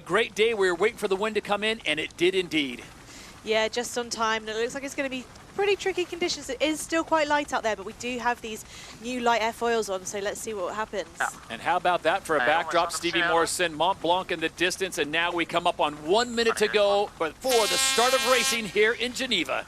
great day. We were waiting for the wind to come in, and it did indeed. Yeah, just on time. And it looks like it's going to be pretty tricky conditions. It is still quite light out there, but we do have these new light airfoils on, so let's see what happens. Yeah. And how about that for a backdrop? Stevie Morrison, Mont Blanc in the distance, and now we come up on 1 minute to go before the start of racing here in Geneva.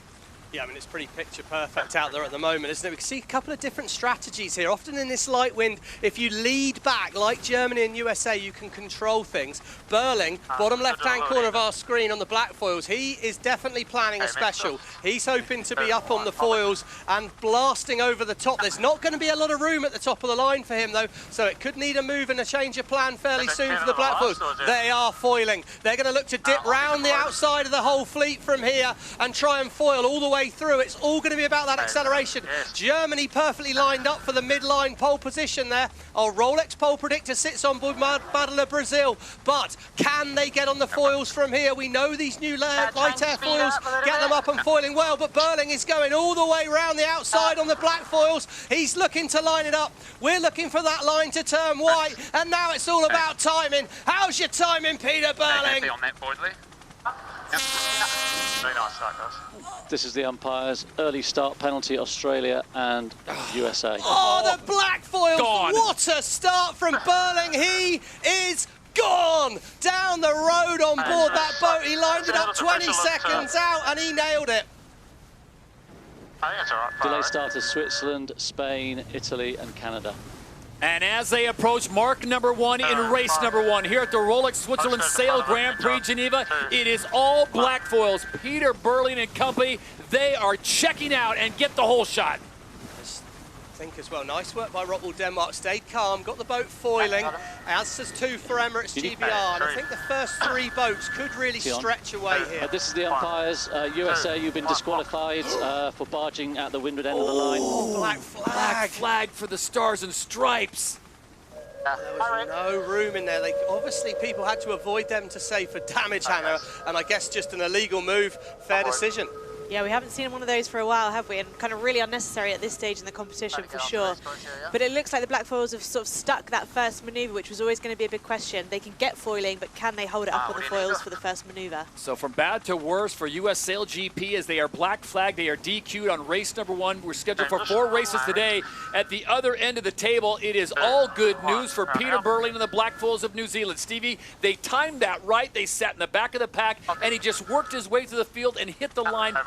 Yeah, I mean, it's pretty picture perfect out there at the moment, isn't it? We can see a couple of different strategies here. Often in this light wind, if you lead back, like Germany and USA, you can control things. Burling, bottom left-hand corner of our screen on the black foils, he is definitely planning a special. He's hoping to be up on the foils and blasting over the top. There's not going to be a lot of room at the top of the line for him, though, so it could need a move and a change of plan fairly soon for the black foils. They are foiling. They're going to look to dip round the outside of the whole fleet from here and try and foil all the way through. It's all going to be about that acceleration. Germany perfectly lined up for the midline pole position there. Our Rolex pole predictor sits on board Battle of Brazil, but can they get on the foils from here? We know these new light air foils get them up and foiling well, but Burling is going all the way around the outside on the black foils. He's looking to line it up. We're looking for that line to turn white, and now it's all about timing. How's your timing, Peter Burling? Very nice start, guys. This is the umpires' early start penalty, Australia and USA. Oh, the black foils! Gone. What a start from Burling. He is gone down the road on board that boat. He lined it up 20 seconds out and he nailed it. Delay starters Switzerland, Spain, Italy and Canada. And as they approach mark number 1 in race number 1 here at the Rolex Switzerland Sail Grand Prix Geneva, it is all black foils. Peter Burling and company, they are checking out and get the whole shot. I think as well, nice work by Rockwool Denmark, stayed calm, got the boat foiling, as does 2 for Emirates GBR, and I think the first 3 boats could really stretch away here. This is the umpires, USA, you've been disqualified for barging at the windward end of the line. Black flag. Black flag for the Stars and Stripes. There was no room in there. Obviously, people had to avoid them to save for damage, Hannah, and I guess just an illegal move, fair decision. Yeah, we haven't seen one of those for a while, have we? And kind of really unnecessary at this stage in the competition, for sure. But it looks like the black foils have sort of stuck that first manoeuvre, which was always going to be a big question. They can get foiling, but can they hold it up on the foils for the first manoeuvre? So from bad to worse for US SailGP as they are black flagged, they are DQ'd on race number 1. We're scheduled for 4 races today. At the other end of the table, it is all good news for Peter Burling and the black foils of New Zealand. Stevie, they timed that right. They sat in the back of the pack, and he just worked his way through the field and hit the line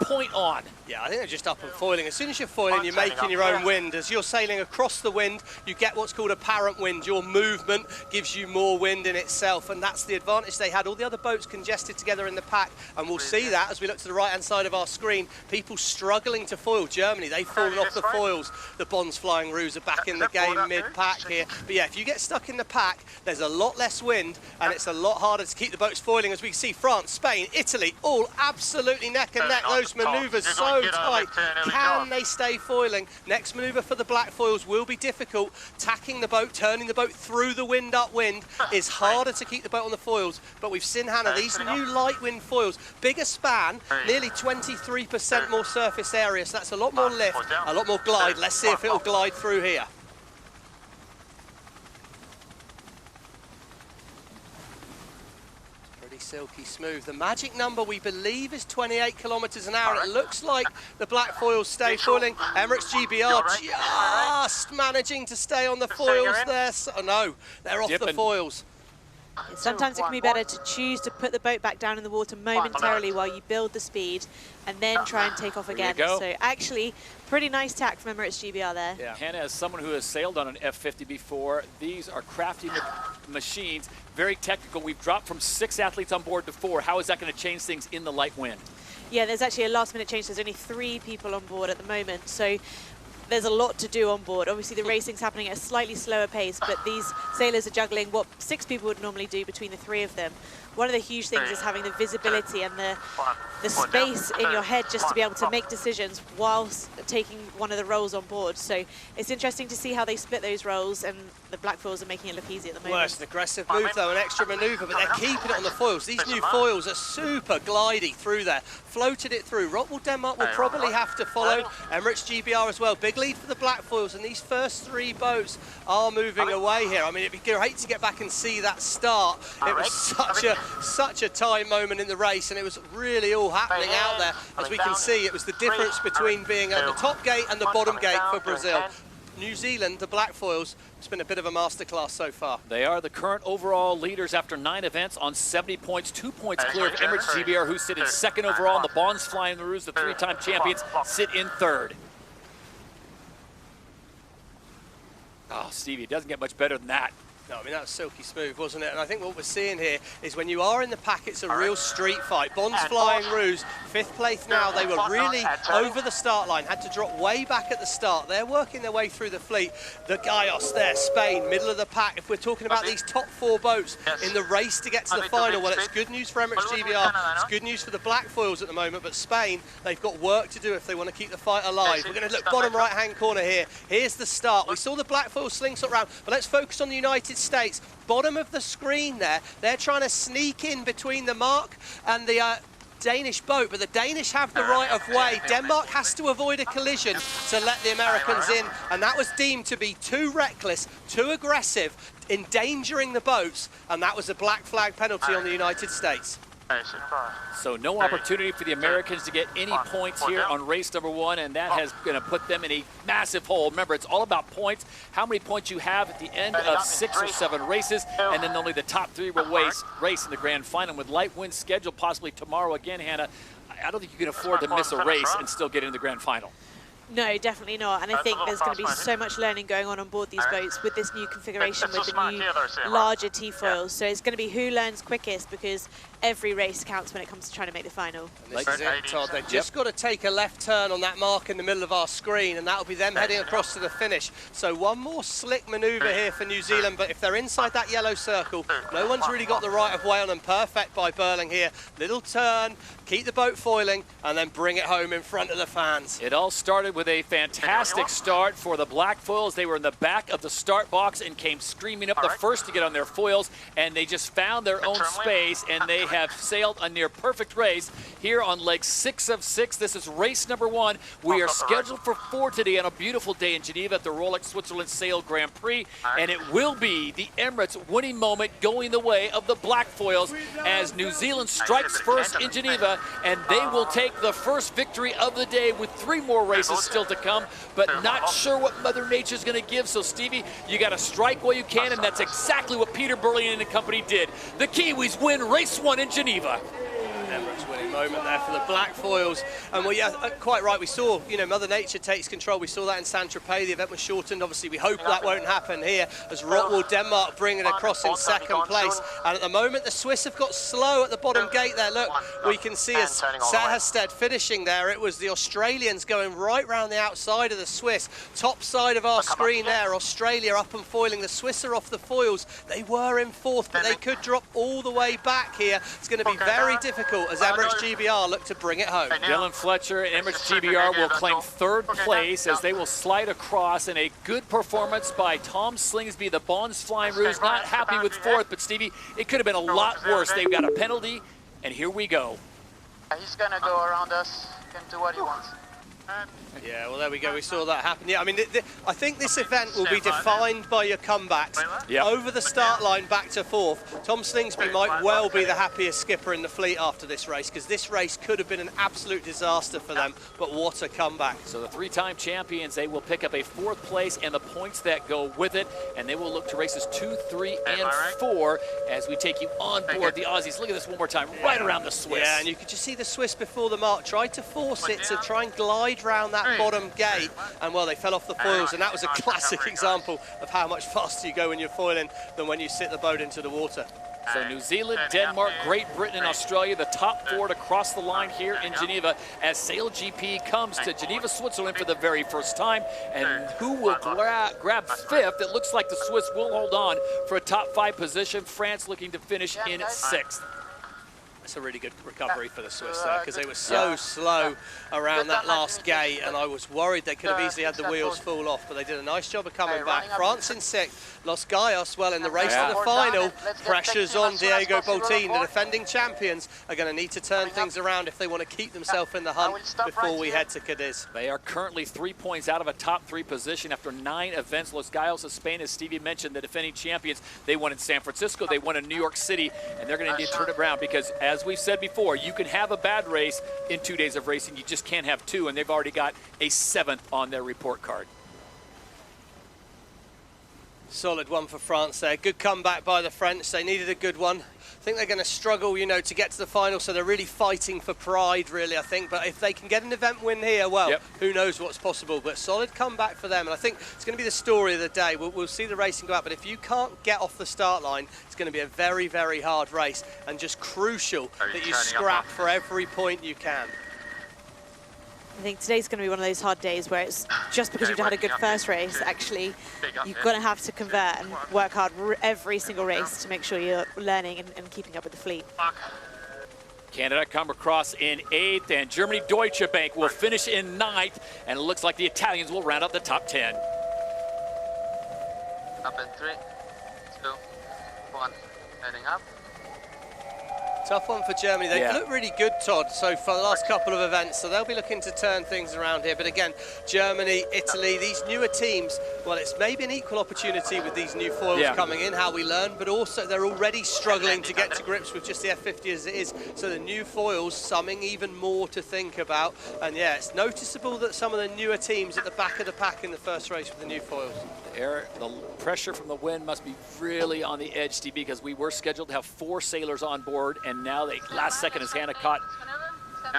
point on. Yeah, I think they're just up and foiling. As soon as you're foiling, you're making your own wind. As you're sailing across the wind, you get what's called apparent wind. Your movement gives you more wind in itself, and that's the advantage they had. All the other boats congested together in the pack, and we'll see that as we look to the right-hand side of our screen. People struggling to foil. Germany, they've fallen off the foils. The Bonds Flying Roos are back in the game mid-pack here. But yeah, if you get stuck in the pack, there's a lot less wind, and it's a lot harder to keep the boats foiling. As we can see, France, Spain, Italy, all absolutely neck and neck. Those manoeuvres so tight. Can they stay foiling? Next manoeuvre for the black foils will be difficult. Tacking the boat, turning the boat through the wind upwind is harder to keep the boat on the foils. But we've seen, Hannah, these new light wind foils, bigger span, nearly 23% more surface area. So that's a lot more lift, a lot more glide. Let's see if it'll glide through here. Silky smooth. The magic number we believe is 28 kilometers an hour. It looks like the black foils stay foiling. Emirates GBR just managing to stay on the foils there. Oh no, they're off the foils. Sometimes it can be better to choose to put the boat back down in the water momentarily while you build the speed and then try and take off again. So actually, pretty nice tack from Emirates GBR there. Yeah. Hannah, as someone who has sailed on an F50 before, these are crafty machines, very technical. We've dropped from 6 athletes on board to 4. How is that going to change things in the light wind? Yeah, there's actually a last-minute change. There's only 3 people on board at the moment. So there's a lot to do on board. Obviously, the racing's happening at a slightly slower pace, but these sailors are juggling what 6 people would normally do between the 3 of them. One of the huge things is having the visibility and the space in your head just to be able to make decisions whilst taking one of the roles on board. So it's interesting to see how they split those roles, and the black foils are making it look easy at the moment. Well, it's an aggressive move though, an extra manoeuvre, but they're keeping it on the foils. These new foils are super glidey through there. Floated it through. Rockwool Denmark will probably have to follow. Emirates GBR as well. Big lead for the black foils, and these first 3 boats are moving away here. I mean, it'd be great to get back and see that start. It was such a time moment in the race, and it was really all happening out there. As we can see, it was the difference between being at the top gate and the bottom gate for Brazil. New Zealand, the black foils, it's been a bit of a masterclass so far. They are the current overall leaders after 9 events on 70 points, 2 points clear of Emirates GBR, who sit in 2nd overall, and the Bonds Flying Maroons, the 3-time champions, sit in 3rd. Oh, Stevie, it doesn't get much better than that. No, I mean, that was silky smooth, wasn't it? And I think what we're seeing here is when you are in the pack, it's a real street fight. Bonds Flying Ruse, 5th place now. They were really over the start line, had to drop way back at the start. They're working their way through the fleet. The Gaios there, Spain, middle of the pack. If we're talking about these top 4 boats in the race to get to the final, well, it's good news for Emirates GBR. It's good news for the black foils at the moment, but Spain, they've got work to do if they want to keep the fight alive. We're going to look bottom right-hand corner here. Here's the start. We saw the black foils slingshot round, but let's focus on the United States. Bottom of the screen there, they're trying to sneak in between the mark and the Danish boat, but the Danish have the right of way. Denmark has to avoid a collision to let the Americans in, and that was deemed to be too reckless, too aggressive, endangering the boats, and that was a black flag penalty on the United States. So no opportunity for the Americans to get any points here on race number 1, and that has going to put them in a massive hole. Remember, it's all about points, how many points you have at the end of 6 or 7 races, and then only the top 3 will race in the grand final. With light winds scheduled possibly tomorrow again, Hannah, I don't think you can afford to miss a race and still get into the grand final. No, definitely not. And I think there's going to be so much learning going on board these boats with this new configuration, with the new larger T-foils. So it's going to be who learns quickest, because every race counts when it comes to trying to make the final. And this is it, Todd. They've just got to take a left turn on that mark in the middle of our screen, and that'll be them heading across to the finish. So one more slick manoeuvre here for New Zealand, but if they're inside that yellow circle, no one's really got the right of way on them. Perfect by Burling here. Little turn, keep the boat foiling, and then bring it home in front of the fans. It all started with a fantastic start for the black foils. They were in the back of the start box and came screaming up the first to get on their foils, and they just found their own space, and they have sailed a near perfect race here on leg 6 of 6. This is race number 1. We are scheduled for 4 today on a beautiful day in Geneva at the Rolex Switzerland Sail Grand Prix, and it will be the Emirates winning moment going the way of the black foils as New Zealand strikes first in Geneva, and they will take the first victory of the day with 3 more races still to come, but not sure what Mother Nature's going to give. So Stevie, you got to strike while you can, and that's exactly what Peter Burling and the company did. The Kiwis win race 1 in Geneva. Emirates winning moment there for the black foils. And well, yeah, quite right. We saw, you know, Mother Nature takes control. We saw that in Saint-Tropez. The event was shortened. Obviously, we hope that won't happen here as Rottwell Denmark bring it across in 2nd place. And at the moment, the Swiss have got slow at the bottom gate there. Look, we can see as Saherstedt finishing there. It was the Australians going right round the outside of the Swiss. Top side of our screen there, Australia up and foiling. The Swiss are off the foils. They were in 4th, but they could drop all the way back here. It's going to be very difficult as Emirates GBR look to bring it home. Dylan Fletcher and Emirates GBR will claim 3rd place as they will slide across in a good performance by Tom Slingsby, the Bonds Flying Ruse. Not happy with 4th, but Stevie, it could have been a lot worse. They've got a penalty, and here we go. He's going to go around us, can do what he wants. Yeah, well, there we go. We saw that happen. Yeah, I mean, I think this event will be defined by your comebacks. Over the start line back to 4th. Tom Slingsby might well be the happiest skipper in the fleet after this race, because this race could have been an absolute disaster for them, but what a comeback. So the 3-time champions, they will pick up a 4th place and the points that go with it, and they will look to races 2, 3, and 4 as we take you on board the Aussies. Look at this one more time, right around the Swiss. Yeah, and you could just see the Swiss before the mark tried to force it to try and glide round that bottom gate, and well, they fell off the foils, and that was a classic example of how much faster you go when you're foiling than when you sit the boat into the water. So New Zealand, Denmark, Great Britain, and Australia, the top 4 to cross the line here in Geneva as SailGP comes to Geneva, Switzerland for the very first time. And who will grab 5th? It looks like the Swiss will hold on for a top 5 position. France looking to finish in 6th. It's a really good recovery for the Swiss there, because they were so slow around that last gate, and I was worried they could have easily had the wheels fall off, but they did a nice job of coming back. France in 6th, Los Gallos, well, in the race to the final, pressures on Diego Boltin. The defending champions are going to need to turn things around if they want to keep themselves in the hunt before we head to Cadiz. They are currently 3 points out of a top 3 position after 9 events. Los Gallos of Spain, as Stevie mentioned, the defending champions. They won in San Francisco, they won in New York City, and they're going to need to turn it around because, as we've said before, you can have a bad race in 2 days of racing. You just can't have 2, and they've already got a 7th on their report card. Solid one for France there. Good comeback by the French. They needed a good one. I think they're going to struggle, you know, to get to the final, so they're really fighting for pride, really, I think. But if they can get an event win here, well, who knows what's possible. But solid comeback for them, and I think it's going to be the story of the day. We'll see the racing go out, but if you can't get off the start line, it's going to be a very, very hard race, and just crucial that you scrap for every point you can. I think today's going to be one of those hard days where it's just because you've had a good first race, actually, you're going to have to convert and work hard every single race to make sure you're learning and keeping up with the fleet. Canada come across in 8th, and Germany Deutsche Bank will finish in 9th, and it looks like the Italians will round out the top 10. Up in 3, 2, 1, heading up. Tough one for Germany. They've looked really good, Todd, so for the last couple of events, so they'll be looking to turn things around here. But again, Germany, Italy, these newer teams, well, it's maybe an equal opportunity with these new foils coming in, how we learn, but also they're already struggling to get to grips with just the F50 as it is. So the new foils, something even more to think about. And yeah, it's noticeable that some of the newer teams at the back of the pack in the first race with the new foils. The pressure from the wind must be really on the edge, Steve, because we were scheduled to have 4 sailors on board, and now they last second, as Hannah caught,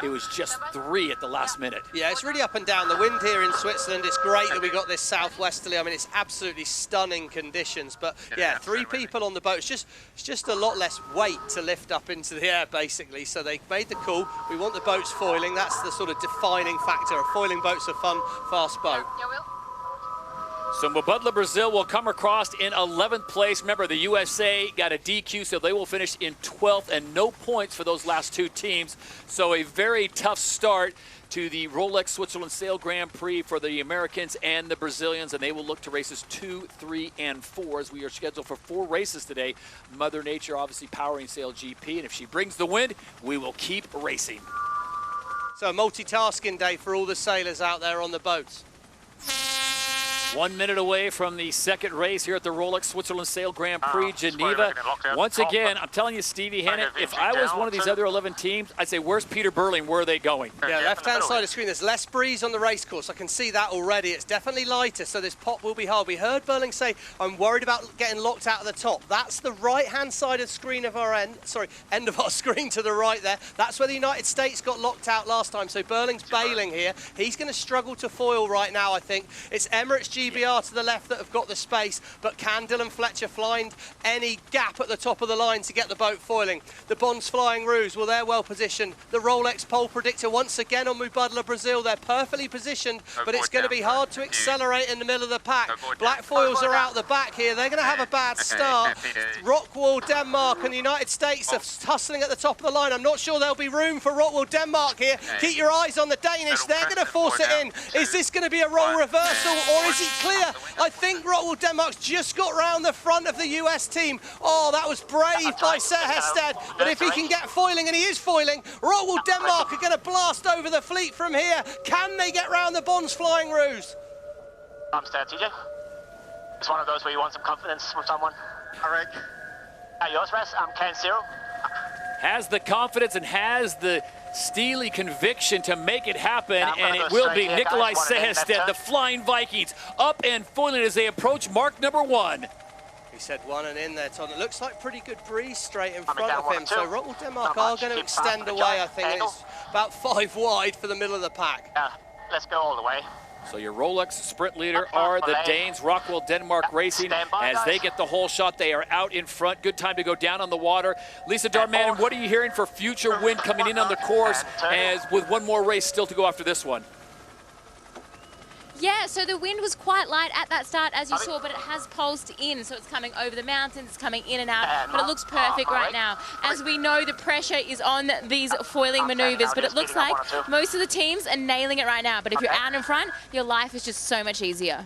it was just 3 at the last minute. Yeah, it's really up and down. The wind here in Switzerland, it's great that we got this southwesterly. I mean, it's absolutely stunning conditions. But yeah, 3 people on the boat. It's just a lot less weight to lift up into the air, basically. So they made the call. We want the boats foiling. That's the sort of defining factor. A foiling boat's a fun, fast boat. So Mubadala Brazil will come across in 11th place. Remember, the USA got a DQ, so they will finish in 12th, and no points for those last 2 teams. So a very tough start to the Rolex Switzerland Sail Grand Prix for the Americans and the Brazilians, and they will look to races 2, 3, and 4 as we are scheduled for 4 races today. Mother Nature obviously powering SailGP, and if she brings the wind, we will keep racing. So a multitasking day for all the sailors out there on the boats. 1 minute away from the second race here at the Rolex Switzerland Sail Grand Prix, Geneva. Once again, I'm telling you, Stevie Hannah, if I was one of these other 11 teams, I'd say, where's Peter Burling? Where are they going? Yeah, left-hand side of the screen, there's less breeze on the race course. I can see that already. It's definitely lighter, so this pop will be hard. We heard Burling say, I'm worried about getting locked out of the top. That's the right-hand side of the screen of our end of our screen to the right there. That's where the United States got locked out last time, so Burling's bailing here. He's going to struggle to foil right now, I think. It's Emirates GBR to the left that have got the space, but can Dylan Fletcher find any gap at the top of the line to get the boat foiling? The Bonds Flying Ruse, well, they're well positioned. The Rolex Pole Predictor once again on Mubadala Brazil. They're perfectly positioned, but it's going to be hard to accelerate in the middle of the pack. Black foils are out the back here. They're going to have a bad start. Rockwall, Denmark, and the United States are tussling at the top of the line. I'm not sure there'll be room for Rockwall, Denmark here. Keep your eyes on the Danish. They're going to force it in. Is this going to be a role reversal, or is it clear? I think Rockwall Denmark's just got round the front of the US team. Oh, that was brave by Seth Hested. But if he can get foiling, and he is foiling, Rockwall Denmark are going to blast over the fleet from here. Can they get round the Bonds Flying Ruse? I'm Stan TJ. It's one of those where you want some confidence with someone. Alright. Yours, Res. I'm Can Zero. Has the confidence and has the steely conviction to make it happen, and it will be Nikolai Sehested, the Flying Vikings, up and foiling as they approach mark number 1. He said 1 and in there, Todd. It looks like pretty good breeze straight in front of him. So Rockwall Denmark are going to extend away, I think. It's about 5 wide for the middle of the pack. Yeah, let's go all the way. So your Rolex sprint leader are the Danes, Rockwall Denmark Racing. As they get the whole shot, they are out in front. Good time to go down on the water. Lisa Darmanin, what are you hearing for future wind coming in on the course, as with one more race still to go after this one? Yeah, so the wind was quite light at that start, as you saw, but it has pulsed in, so it's coming over the mountains, it's coming in and out, but it looks perfect right now. As we know, the pressure is on these foiling maneuvers, but it looks like most of the teams are nailing it right now, but if you're out in front, your life is just so much easier.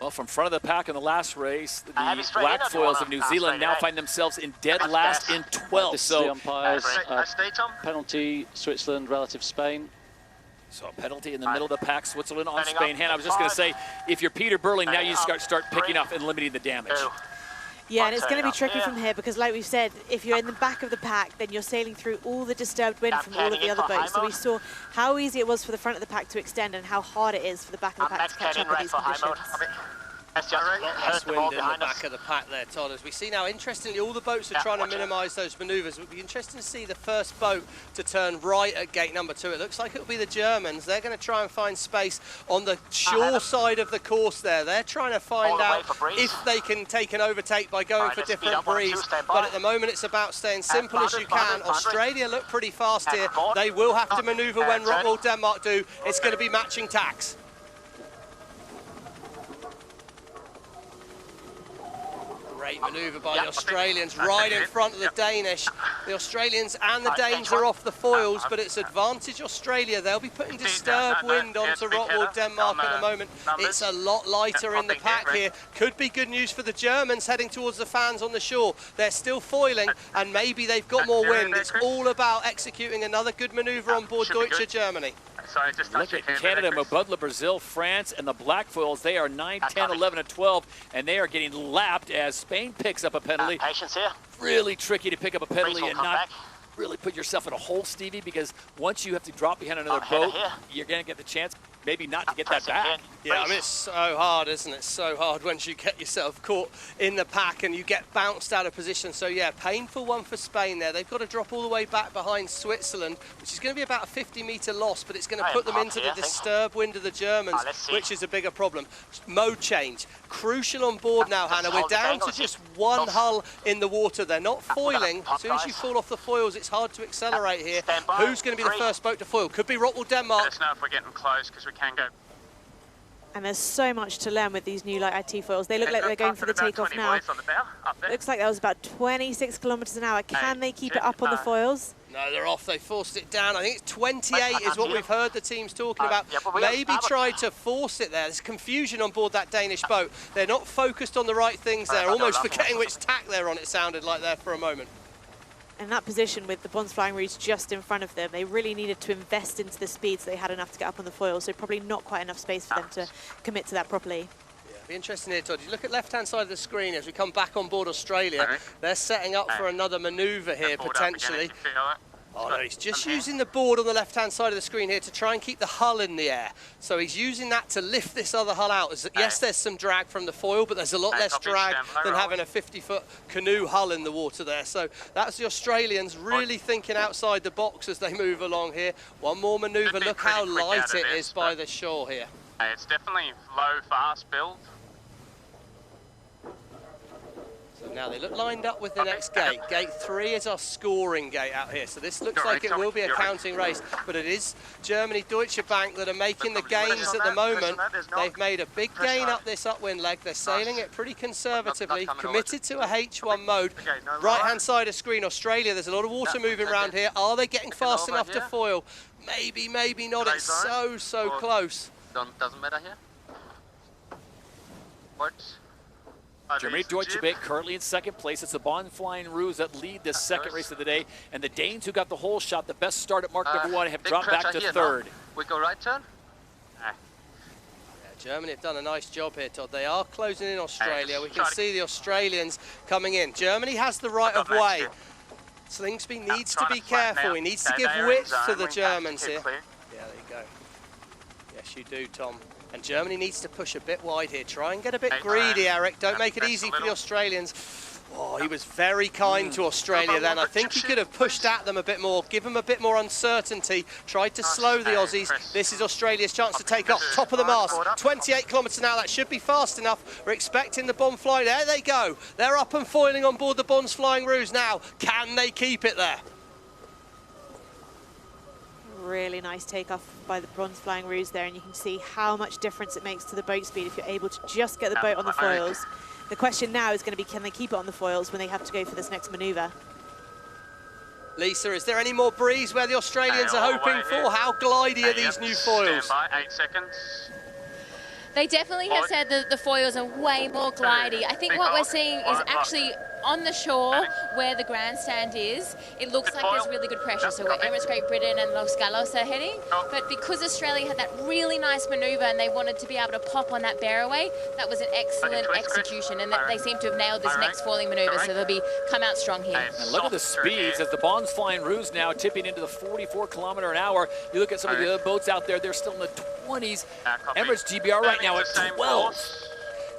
Well, from front of the pack in the last race, the black foils of New Zealand now find themselves in dead last in 12th. So the umpires, penalty, Switzerland, relative Spain. So a penalty in the middle of the pack, Switzerland on Spain. Hannah, I was just going to say, if you're Peter Burling, now you start picking up and limiting the damage. Yeah, and it's going to be tricky from here because, like we've said, if you're in the back of the pack, then you're sailing through all the disturbed wind from all of the other boats. So we saw how easy it was for the front of the pack to extend and how hard it is for the back of the pack to catch up with these conditions. Less wind in the back of the pack there, Todd. As we see now, interestingly, all the boats are trying to minimise those manoeuvres. It would be interesting to see the first boat to turn right at gate number 2. It looks like it'll be the Germans. They're going to try and find space on the shore side of the course there. They're trying to find out if they can take an overtake by going for different breeze. But at the moment, it's about staying simple as you can. Australia look pretty fast here. They will have to manoeuvre when Rockwell Denmark do. It's going to be matching tacks. Great manoeuvre by the Australians, right in front of the Danish. The Australians and the Danes are off the foils, but it's advantage Australia. They'll be putting disturbed wind onto Rockwell Denmark at the moment. It's a lot lighter in the pack here. Could be good news for the Germans heading towards the fans on the shore. They're still foiling, and maybe they've got more wind. It's all about executing another good manoeuvre on board Deutsche Germany. Look at Canada, Mobudla, Brazil, France, and the black foils. They are 9, 10, 11, and 12, and they are getting lapped as Spain picks up a penalty. Patience here. Really tricky to pick up a penalty and not really put yourself in a hole, Stevie, because once you have to drop behind another boat, you're going to get the chance maybe not to get that back. Yeah, I mean, it's so hard, isn't it? So hard once you get yourself caught in the pack and you get bounced out of position. So, yeah, painful one for Spain there. They've got to drop all the way back behind Switzerland, which is going to be about a 50-metre loss, but it's going to put them into the disturbed wind of the Germans, which is a bigger problem. Mode change. Crucial on board now, Hannah. We're down to just one hull in the water. They're not foiling. As soon as you fall off the foils, it's hard to accelerate here. Who's going to be the first boat to foil? Could be Rockwell Denmark. Let us know if we're getting close, because we can go. And there's so much to learn with these new light IT foils. They look like they're going for the takeoff now. Looks like that was about 26 kilometers an hour. Can they keep it up on the foils? No, they're off. They forced it down. I think it's 28 is what we've heard the teams talking about. Maybe try to force it there. There's confusion on board that Danish boat. They're not focused on the right things there, almost forgetting which tack they're on, it sounded like there for a moment. In that position with the Bons Flying Rouge just in front of them, they really needed to invest into the speed so they had enough to get up on the foils, so probably not quite enough space for them to commit to that properly. Yeah, it'll be interesting here, Todd. You look at left-hand side of the screen as we come back on board Australia. They're setting up for another manoeuvre here, potentially. Oh no, he's just using the board on the left-hand side of the screen here to try and keep the hull in the air. So he's using that to lift this other hull out. Yes, there's some drag from the foil, but there's a lot less drag than having a 50-foot canoe hull in the water there. So that's the Australians really thinking outside the box as they move along here. One more manoeuvre. Look how light it is by the shore here. It's definitely low, fast build. So now they look lined up with the next gate. Gate 3 is our scoring gate out here. So this looks like it will be a counting race, but it is Germany, Deutsche Bank that are making the gains at the moment. They've made a big gain up this upwind leg. They're sailing it pretty conservatively, committed to a H1 mode. Right-hand side of screen, Australia, there's a lot of water moving around here. Are they getting fast enough to foil? Maybe, maybe not. It's so close. Doesn't matter here. What? Germany, Deutsche Bank currently in second place. It's the Bons Flying Rouge that lead this second race of the day. And the Danes, who got the whole shot, the best start at mark number 1, have dropped back to third. We go right turn? Yeah, Germany have done a nice job here, Todd. They are closing in Australia. We can see the Australians coming in. Germany has the right of way. Slingsby needs to be careful. He needs to give width to the Germans here. Yeah, there you go. Yes, you do, Tom. And Germany needs to push a bit wide here. Try and get a bit greedy, Eric. Don't make it easy for the Australians. Oh, he was very kind to Australia then. I think he could have pushed at them a bit more, give them a bit more uncertainty, tried to slow the Aussies. This is Australia's chance to take off. Top of the mast, 28 kilometres an hour. That should be fast enough. We're expecting the Bons Flying. There they go. They're up and foiling on board the Bons Flying Rouge now. Can they keep it there? Really nice takeoff by the bronze flying ruse there, and you can see how much difference it makes to the boat speed if you're able to just get the boat on the foils. The question now is going to be, can they keep it on the foils when they have to go for this next manoeuvre? Lisa, is there any more breeze where the Australians are hoping for? How glidey are these new foils? Stand by, 8 seconds. They definitely have said that the foils are way more glidey. I think what we're seeing is actually on the shore where the grandstand is, it looks like there's really good pressure. So where Emirates, Great Britain and Los Galos are heading. But because Australia had that really nice manoeuvre and they wanted to be able to pop on that bearaway, that was an excellent execution, and that they seem to have nailed this next foiling manoeuvre, so they'll be come out strong here. And look at the speeds as the Bond's flying ruse now tipping into the 44 km an hour. You look at some of the other boats out there, they're still in the 20s. Emirates GBR right now at 12.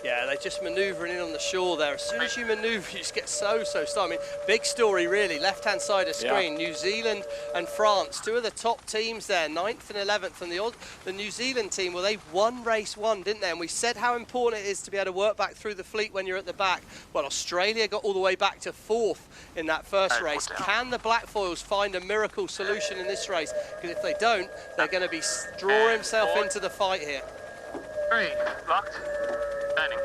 Yeah, they're just manoeuvring in on the shore there. As soon as you manoeuvre, you just get so started. I mean, big story really, left-hand side of screen, New Zealand and France, two of the top teams there, 9th and 11th. And the New Zealand team, well, they won race 1, didn't they? And we said how important it is to be able to work back through the fleet when you're at the back. Well, Australia got all the way back to 4th in that first race. Can the Black Foils find a miracle solution in this race? Because if they don't, they're going to be drawing themselves into the fight here. 3, locked. Turning.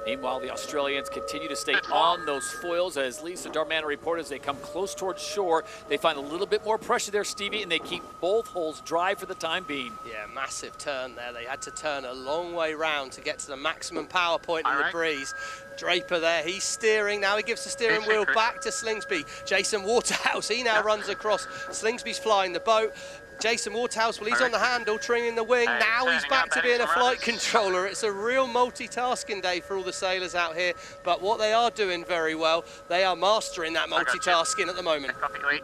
Meanwhile, the Australians continue to stay on those foils. As Lisa Darman reported, as they come close towards shore, they find a little bit more pressure there, Stevie, and they keep both holes dry for the time being. Yeah, massive turn there. They had to turn a long way round to get to the maximum power point in the breeze. Draper there, he's steering. Now he gives the steering wheel back to Slingsby. Jason Waterhouse, he now runs across. Slingsby's flying the boat. Jason Waterhouse, well, he's on the handle, trimming the wing. Now he's back to being a flight controller. It's a real multitasking day for all the sailors out here. But what they are doing very well, they are mastering that multitasking at the moment. Copy, lead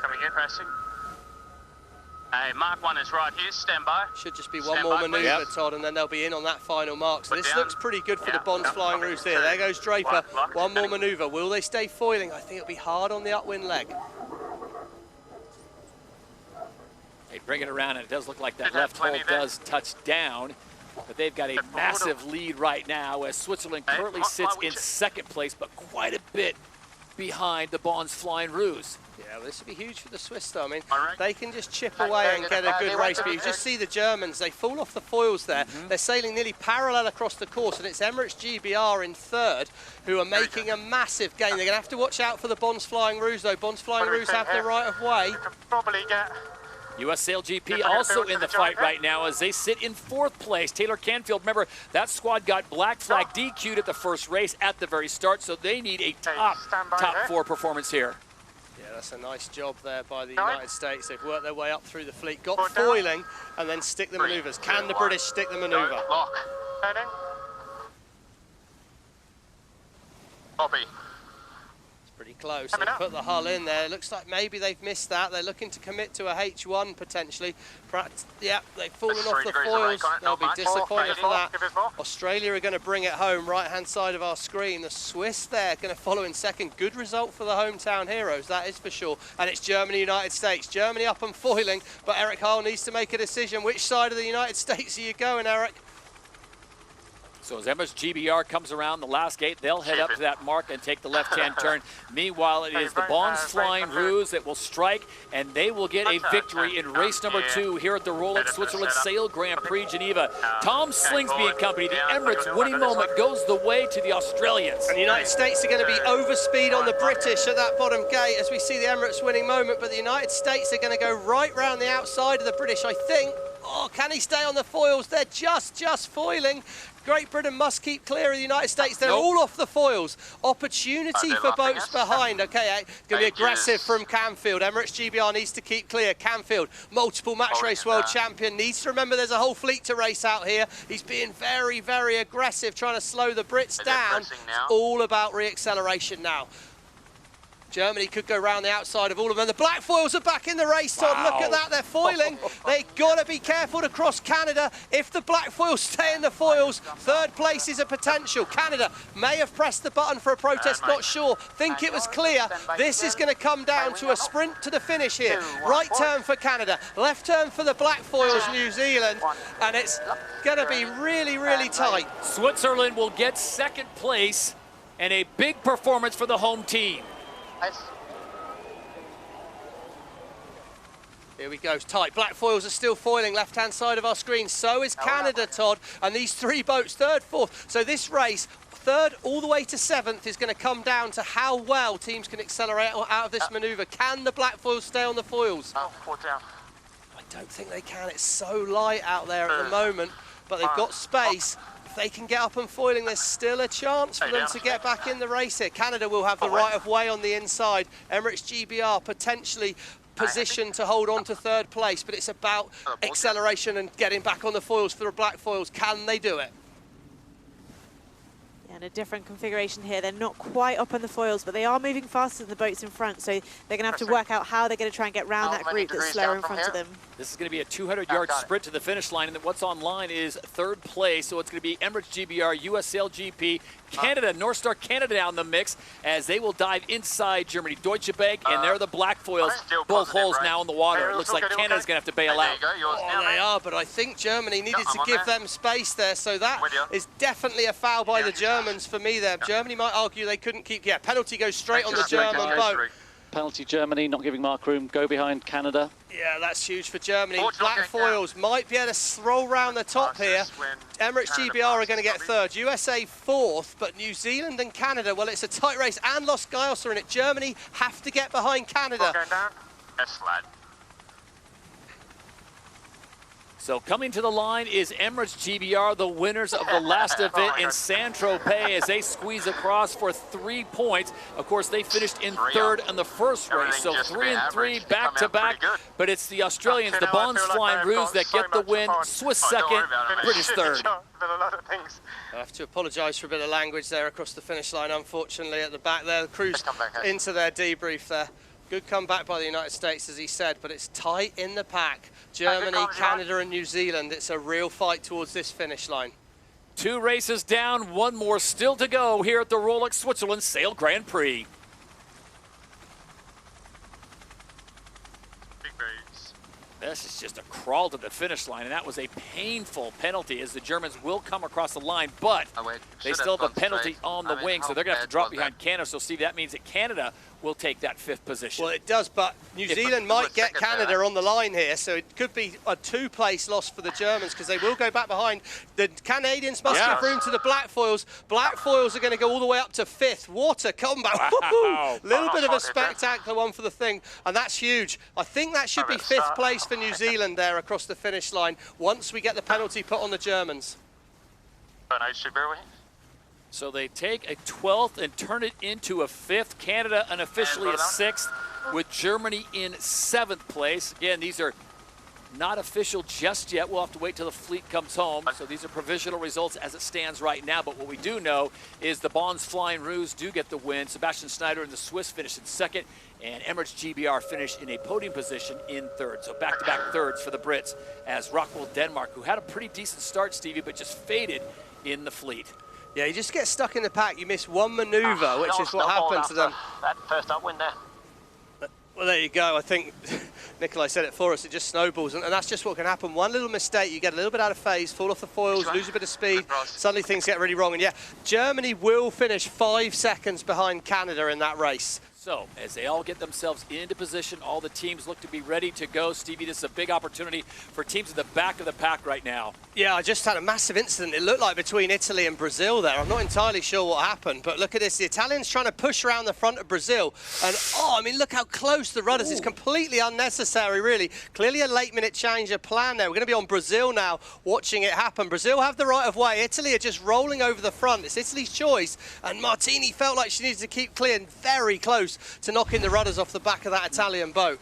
coming in, pressing. Mark 1 is right here, stand by. Should just be one more manoeuvre, Todd, and then they'll be in on that final mark. So this looks pretty good for the Bonds flying ruse here. There goes Draper, one more manoeuvre. Will they stay foiling? I think it'll be hard on the upwind leg. They bring it around, and it does look like that left hole does touch down. But they've got a massive lead right now as Switzerland currently sits in 2nd place, but quite a bit behind the Bonds flying ruse. Yeah, well, this would be huge for the Swiss, though. I mean, they can just chip away and get a good race. But you just see the Germans, they fall off the foils there. They're sailing nearly parallel across the course, and it's Emirates GBR in 3rd who are making a massive gain. They're going to have to watch out for the Bonds flying ruse, though. Bonds flying ruse have the right of way. Probably get... US SailGP also in the fight right now as they sit in 4th place. Taylor Canfield, remember, that squad got black flag DQ'd at the first race at the very start, so they need a top 4 performance here. Yeah, that's a nice job there by the United States. They've worked their way up through the fleet, got foiling, and then stick the manoeuvres. Can the British stick the manoeuvre? Lock. Turning. Copy. Pretty close. They put the hull in there. It looks like maybe they've missed that. They're looking to commit to a H1 potentially. Perhaps, yeah, they've fallen off the foils. They'll be disappointed for that. Australia are going to bring it home, right-hand side of our screen. The Swiss there going to follow in 2nd. Good result for the hometown heroes, that is for sure. And it's Germany, United States. Germany up and foiling, but Eric Hull needs to make a decision. Which side of the United States are you going, Eric? So as Emirates GBR comes around the last gate, they'll head up to that mark and take the left-hand turn. Meanwhile, it is the Bonds flying ruse that will strike, and they will get a victory in race number 2 here at the Rolex Switzerland Sail Grand Prix Geneva. Tom Slingsby and company, the Emirates winning moment goes the way to the Australians. And the United States are going to be over speed on the British at that bottom gate as we see the Emirates winning moment, but the United States are going to go right round the outside of the British, I think. Oh, can he stay on the foils? They're just foiling. Great Britain must keep clear of the United States. They're all off the foils. Opportunity for boats behind. Okay, going to be aggressive from Canfield. Emirates GBR needs to keep clear. Canfield, multiple match race world champion, needs to remember there's a whole fleet to race out here. He's being very, very aggressive, trying to slow the Brits down. It's all about re-acceleration now. Germany could go round the outside of all of them. The black foils are back in the race, Todd. Look at that, they're foiling. They've got to be careful to cross Canada. If the black foils stay in the foils, 3rd place is a potential. Canada may have pressed the button for a protest, not sure. Think it was clear. This is going to come down to a sprint to the finish here. Right turn for Canada, left turn for the black foils, New Zealand, and it's going to be really, really tight. Switzerland will get 2nd place and a big performance for the home team. Here we go, tight. Black foils are still foiling left-hand side of our screen. So is Canada, Todd. And these three boats, third, fourth. So this race, third all the way to seventh, is going to come down to how well teams can accelerate out of this manoeuvre. Can the black foils stay on the foils? Oh, 4 down. I don't think they can. It's so light out there at the moment. But they've got space. If they can get up and foiling, there's still a chance for them to get back in the race here. Canada will have the right of way on the inside. Emirates GBR potentially positioned to hold on to third place, but it's about acceleration and getting back on the foils for the black foils. Can they do it? And a different configuration here. They're not quite up on the foils, but they are moving faster than the boats in front, so they're going to have to work out how they're going to try and get round that group that's slower in front of them. This is going to be a 200-yard sprint to the finish line, and what's on line is third place, so it's going to be Emirates GBR, US SailGP, Canada, North Star Canada now in the mix, as they will dive inside Germany. Deutsche Bank, and they're the black foils, both holes now in the water. It looks like Canada's going to have to bail out. Oh, they are, but I think Germany needed to give them space there, so that is definitely a foul by the Germans for me there. Germany might argue they couldn't keep, penalty goes straight on the German boat. Penalty Germany, not giving mark room, go behind Canada. Yeah, that's huge for Germany. Black foils might be able to roll round the top here. Emirates GBR are going to get third. USA fourth, but New Zealand and Canada, well, it's a tight race, and Los Gaios are in it. Germany have to get behind Canada. Yes, lad. So coming to the line is Emirates GBR, the winners of the last event in Saint-Tropez, as they squeeze across for 3 points. Of course, they finished in third in the first race, so 3 and 3 back-to-back. But it's the Australians, the Bonds Flying Roos, that get the win. Swiss second, British third. I have to apologise for a bit of language there across the finish line, unfortunately, at the back there. The crew's into their debrief there. Good comeback by the United States, as he said, but it's tight in the pack. Germany, Canada and New Zealand. It's a real fight towards this finish line. 2 races down, 1 more still to go here at the Rolex Switzerland Sail Grand Prix. This is just a crawl to the finish line, and that was a painful penalty, as the Germans will come across the line, but they still have the penalty on the wing, so they're going to have to drop behind Canada. So, Steve, that means that Canada will take that 5th position. Well, it does, but New Zealand might get Canada on the line here, so it could be a 2-place loss for the Germans, because they will go back behind. The Canadians must give room to the black foils. Black foils are going to go all the way up to 5th. What a comeback. Wow. Little bit of a spectacular one for the thing, and that's huge. I think that should be 5th place for New Zealand there across the finish line, once we get the penalty put on the Germans. So they take a 12th and turn it into a 5th. Canada unofficially a 6th, with Germany in 7th place. Again, these are not official just yet. We'll have to wait till the fleet comes home. So these are provisional results as it stands right now. But what we do know is the Bonds Flying Roos do get the win. Sebastian Schneider and the Swiss finish in 2nd, and Emirates GBR finished in a podium position in 3rd. So back-to-back thirds for the Brits, as Rockwell Denmark, who had a pretty decent start, Stevie, but just faded in the fleet. Yeah, you just get stuck in the pack. You miss one manoeuvre, which is what happened to them. That first upwind there. Well, there you go. I think Nikolai said it for us. It just snowballs, and that's just what can happen. One little mistake, you get a little bit out of phase, fall off the foils, lose a bit of speed, suddenly things get really wrong. And yeah, Germany will finish 5 seconds behind Canada in that race. So, as they all get themselves into position, all the teams look to be ready to go. Stevie, this is a big opportunity for teams at the back of the pack right now. Yeah, I just had a massive incident, it looked like, between Italy and Brazil there. I'm not entirely sure what happened, but look at this. The Italians trying to push around the front of Brazil. And, oh, I mean, look how close the rudders is. Completely unnecessary, really. Clearly a late-minute change of plan there. We're going to be on Brazil now, watching it happen. Brazil have the right of way. Italy are just rolling over the front. It's Italy's choice. And Martini felt like she needed to keep clear and very close to knocking the rudders off the back of that Italian boat.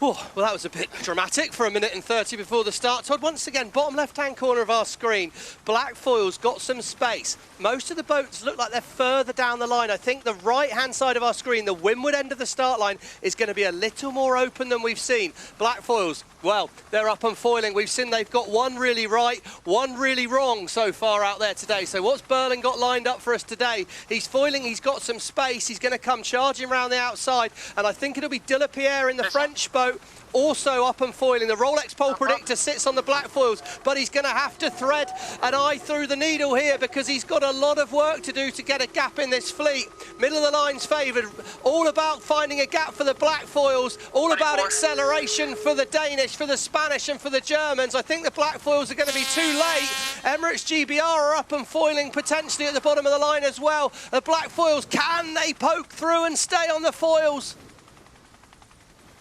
Oh, well, that was a bit dramatic for 1 minute and 30 before the start. Todd, once again, bottom left-hand corner of our screen, black foils got some space. Most of the boats look like they're further down the line. I think the right-hand side of our screen, the windward end of the start line, is going to be a little more open than we've seen. Black foils, well, they're up and foiling. We've seen they've got one really right, one really wrong so far out there today. So what's Berlin got lined up for us today? He's foiling, he's got some space, he's going to come charging around the outside, and I think it'll be De La Pierre in the French boat boat also up and foiling. The Rolex pole predictor sits on the black foils, but he's going to have to thread an eye through the needle here because he's got a lot of work to do to get a gap in this fleet. Middle of the line's favoured. All about finding a gap for the black foils, all about acceleration for the Danish, for the Spanish and for the Germans. I think the black foils are going to be too late. Emirates GBR are up and foiling potentially at the bottom of the line as well. The black foils, can they poke through and stay on the foils?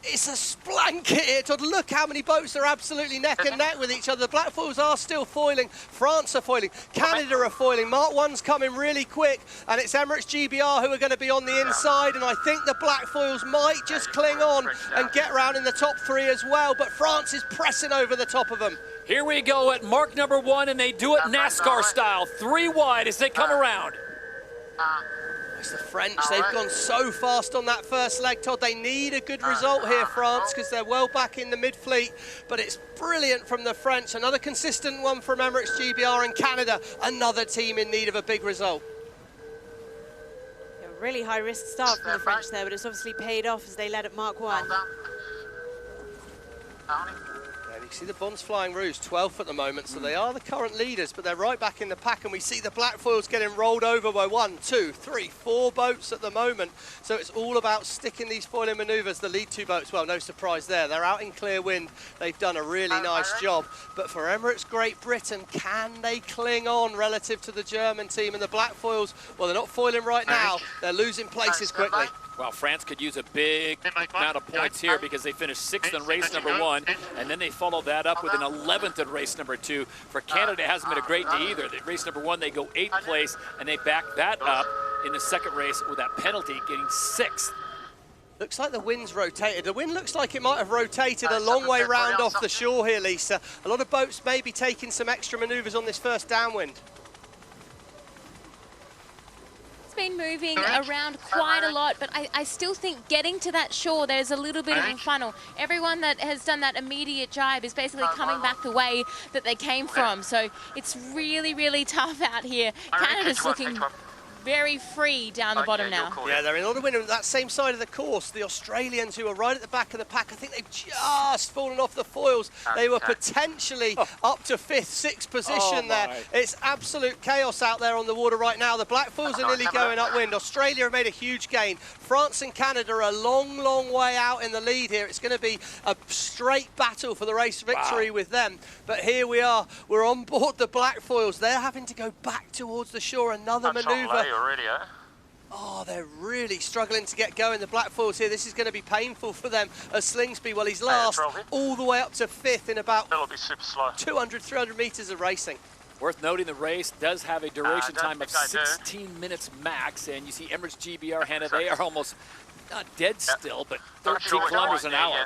It's a splanket here, Todd. Look how many boats are absolutely neck and neck with each other. The black foils are still foiling. France are foiling. Canada are foiling. Mark 1's coming really quick. And it's Emirates GBR who are going to be on the inside. And I think the black foils might just cling on and get round in the top 3 as well. But France is pressing over the top of them. Here we go at mark number 1, and they do it NASCAR style. 3 wide as they come around. It's the French. They've gone so fast on that first leg, Todd. They need a good result here, France, because they're well back in the mid-fleet. But it's brilliant from the French. Another consistent one from Emirates GBR and Canada. Another team in need of a big result. A really high-risk start from the French there, but it's obviously paid off as they led at mark 1. And you see the Bonds Flying Rouge, 12th at the moment, so they are the current leaders, but they're right back in the pack, and we see the black foils getting rolled over by 1, 2, 3, 4 boats at the moment. So it's all about sticking these foiling manoeuvres. The lead 2 boats, well, no surprise there. They're out in clear wind. They've done a really nice job. But for Emirates Great Britain, can they cling on relative to the German team? And the black foils, well, they're not foiling right now. They're losing places quickly. Well, France could use a big amount of points here because they finished 6th in race number 1, and then they followed that up with an 11th in race number 2. For Canada, it hasn't been a great day either. Race number 1, they go 8th place, and they back that up in the second race with that penalty, getting 6th. Looks like the wind's rotated. The wind looks like it might have rotated a long way round off the shore here, Lisa. A lot of boats may be taking some extra manoeuvres on this first downwind. Been moving around quite a lot, but I still think getting to that shore, there's a little bit of a funnel. Everyone that has done that immediate jibe is basically coming back the way that they came from. So it's really, really tough out here. Canada's looking very free down the bottom now. Yeah, they're in a lot of wind on that same side of the course. The Australians, who are right at the back of the pack, I think they've just fallen off the foils. They were potentially up to 5th, 6th position there. It's absolute chaos out there on the water right now. The black foils are nearly going upwind. Australia have made a huge gain. France and Canada are a long, long way out in the lead here. It's going to be a straight battle for the race victory with them. But here we are. We're on board the black foils. They're having to go back towards the shore. Another manoeuvre. Oh, they're really struggling to get going. The black foils here, this is going to be painful for them. As Slingsby, well, he's last all the way up to 5th in about 200, 300 metres of racing. Worth noting, the race does have a duration time of 16 minutes max, and you see Emirates GBR Hannah, they are almost not dead still, but 13 kilometers an hour.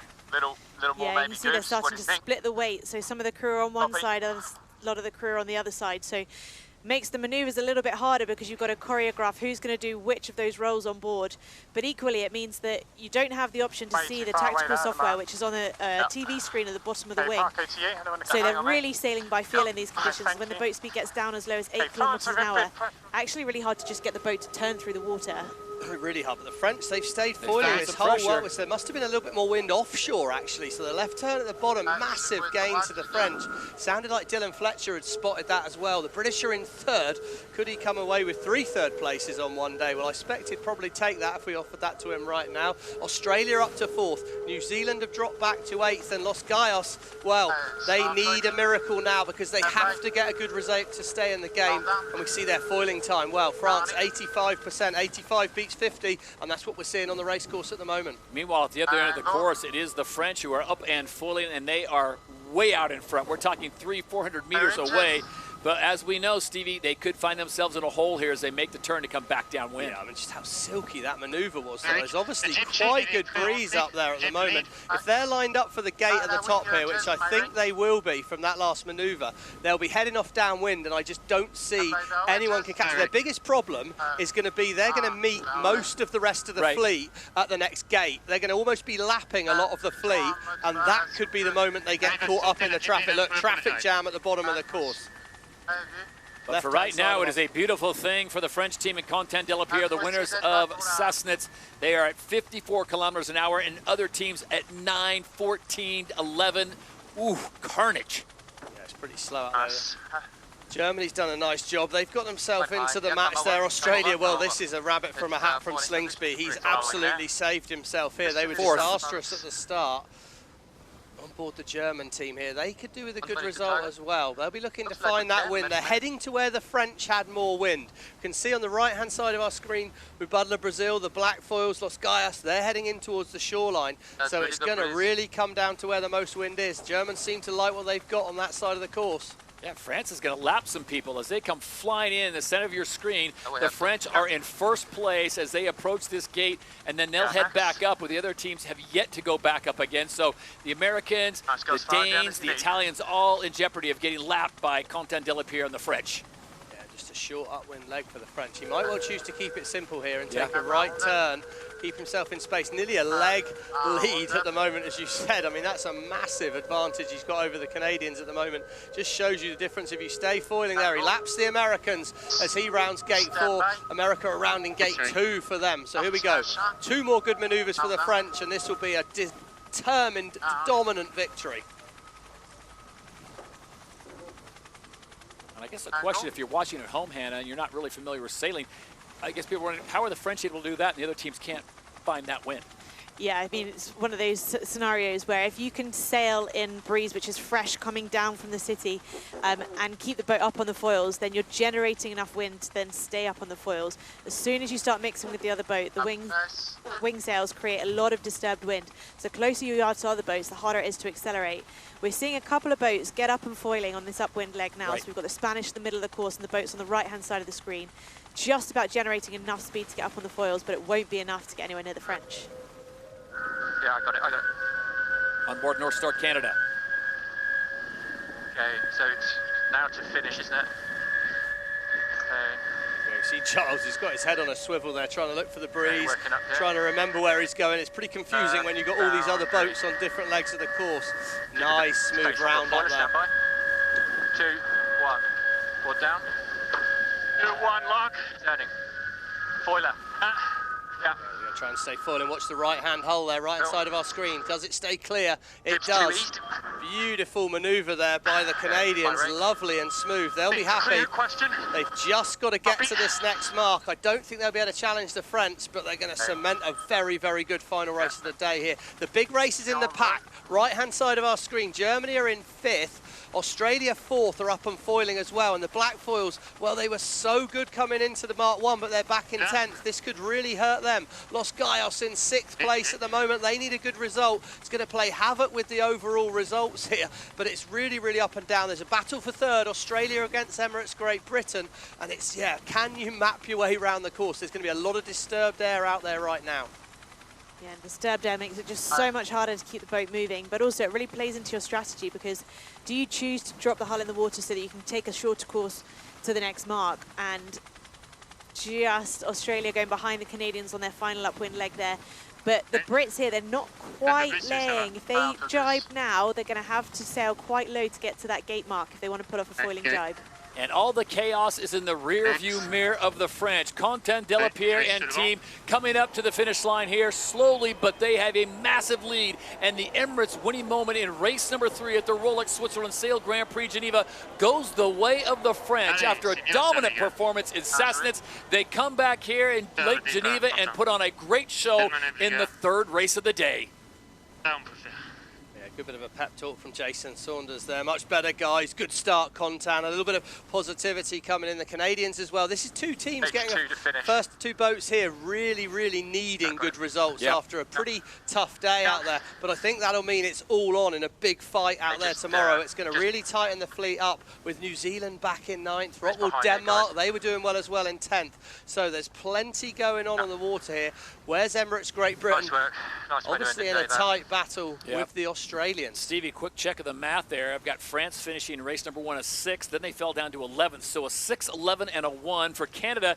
Yeah, you see they're starting to split the weight, so some of the crew are on one side, a lot of the crew are on the other side, so makes the manoeuvres a little bit harder because you've got to choreograph who's going to do which of those roles on board. But equally, it means that you don't have the option to see the tactical software, which is on a TV screen at the bottom of the wing. So they're really sailing by feel in these conditions. When the boat speed gets down as low as 8 kilometers an hour, actually really hard to just get the boat to turn through the water. Really hard, but the French, they've stayed foiling this whole while. There must have been a little bit more wind offshore, actually. So the left turn at the bottom, massive gain to the French. Sounded like Dylan Fletcher had spotted that as well. The British are in 3rd. Could he come away with 3 third places on one day? Well, I expect he'd probably take that if we offered that to him right now. Australia up to 4th. New Zealand have dropped back to 8th. And Los Gaios, well, they need a miracle now because they have to get a good result to stay in the game. And we see their foiling time. Well, France, 85%. 85 beats 50, and that's what we're seeing on the race course at the moment. Meanwhile, at the other end of the course, it is the French who are up and foiling, and they are way out in front. We're talking 300-400 meters away. But as we know, Stevie, they could find themselves in a hole here as they make the turn to come back downwind. Yeah, I mean, just how silky that manoeuvre was. So there's obviously quite good breeze up there at the moment. If they're lined up for the gate at the top here, which I think they will be from that last manoeuvre, they'll be heading off downwind, and I just don't see anyone can catch them. Their biggest problem is going to be they're going to meet most of the rest of the fleet at the next gate. They're going to almost be lapping a lot of the fleet, and that could be the moment they get caught up in the traffic. Look, traffic jam at the bottom of the course. But for right now, it is a beautiful thing for the French team in Content de la Pierre, the winners of Sassnitz. They are at 54 kilometers an hour, and other teams at 9, 14, 11. Ooh, carnage. Yeah, it's pretty slow out there. Germany's done a nice job. They've got themselves into the match there. Australia, well, this is a rabbit from a hat from Slingsby. He's absolutely saved himself here. They were disastrous at the start. On board the German team here, they could do with a good result as well. They'll be looking to find that wind. They're heading to where the French had more wind. You can see on the right-hand side of our screen, Rubadla, Brazil, the Black Foils, Los Gaias, they're heading in towards the shoreline. So it's going to really come down to where the most wind is. Germans seem to like what they've got on that side of the course. Yeah, France is going to lap some people as they come flying in the center of your screen. The French are in first place as they approach this gate, and then they'll head back up, where the other teams have yet to go back up again. So the Americans, the Danes, the Italians, all in jeopardy of getting lapped by Content de la Pierre and the French. Yeah, just a short upwind leg for the French. He might well choose to keep it simple here and take a right turn, keep himself in space. Nearly a leg lead at the moment, as you said. I mean, that's a massive advantage he's got over the Canadians at the moment. Just shows you the difference if you stay foiling there. He laps the Americans as he rounds gate 4. America are rounding gate 2 for them. So here we go. 2 more good manoeuvres for the French, and this will be a determined, dominant victory. And I guess the question, if you're watching at home, Hannah, and you're not really familiar with sailing, I guess people are wondering, how are the French able to do that and the other teams can't find that win? Yeah, I mean, it's one of those scenarios where if you can sail in breeze, which is fresh coming down from the city, and keep the boat up on the foils, then you're generating enough wind to then stay up on the foils. As soon as you start mixing with the other boat, the wing sails create a lot of disturbed wind. So the closer you are to other boats, the harder it is to accelerate. We're seeing a couple of boats get up and foiling on this upwind leg now. So we've got the Spanish in the middle of the course and the boats on the right-hand side of the screen, just about generating enough speed to get up on the foils, but it won't be enough to get anywhere near the French. Yeah, I got it. On board North Star Canada. Okay, so it's now to finish, isn't it? Okay. Yeah, you see Charles, he's got his head on a swivel there, trying to look for the breeze, trying to remember where he's going. It's pretty confusing when you've got all these other boats on different legs of the course. Nice, smooth round up there. 2, 1. Board down. 2, 1, lock. Turning. Foiler. Yeah. We're going to try and stay full and watch the right-hand hull there, right-hand side of our screen. Does it stay clear? It does. Beautiful manoeuvre there by the Canadians. Lovely and smooth. They'll be happy. They've just got to get to this next mark. I don't think they'll be able to challenge the French, but they're going to cement a very, very good final race of the day here. The big races in the pack. Right-hand side of our screen. Germany are in 5th. Australia 4th are up and foiling as well, and the Black Foils, well, they were so good coming into the Mark 1, but they're back in 10th. This could really hurt them. Los Gaios in 6th place at the moment. They need a good result. It's going to play havoc with the overall results here, but it's really, really up and down. There's a battle for 3rd, Australia against Emirates Great Britain, and it's, yeah, can you map your way around the course? There's going to be a lot of disturbed air out there right now. Yeah, and disturbed air makes it just so much harder to keep the boat moving, but also it really plays into your strategy, because do you choose to drop the hull in the water so that you can take a shorter course to the next mark? And just Australia going behind the Canadians on their final upwind leg there. But the Brits here, they're not quite laying. If they jibe now, they're going to have to sail quite low to get to that gate mark if they want to put off a foiling jibe. And all the chaos is in the rear view mirror of the French. Content de la Pierre and team coming up to the finish line here slowly, but they have a massive lead. And the Emirates winning moment in race number 3 at the Rolex Switzerland Sail Grand Prix Geneva goes the way of the French. After a dominant performance in Sassnitz, they come back here in Lake Geneva and put on a great show in the 3rd race of the day. Good bit of a pep talk from Jason Saunders there. Much better, guys. Good start, Contan. A little bit of positivity coming in. The Canadians as well. This is 2 teams getting first 2 boats here really, really needing good results after a pretty tough day out there. But I think that'll mean it's all on in a big fight out there tomorrow. It's going to really tighten the fleet up with New Zealand back in 9th. Rockwool, Denmark, they were doing well as well in 10th. So there's plenty going on the water here. Where's Emirates Great Britain? Nice work. Nice way to Obviously end in the a day, tight battle Yep. with the Australians. Stevie, quick check of the math there. I've got France finishing race number 1 as 6th. Then they fell down to 11th. So a 6, 11, and a 1. For Canada,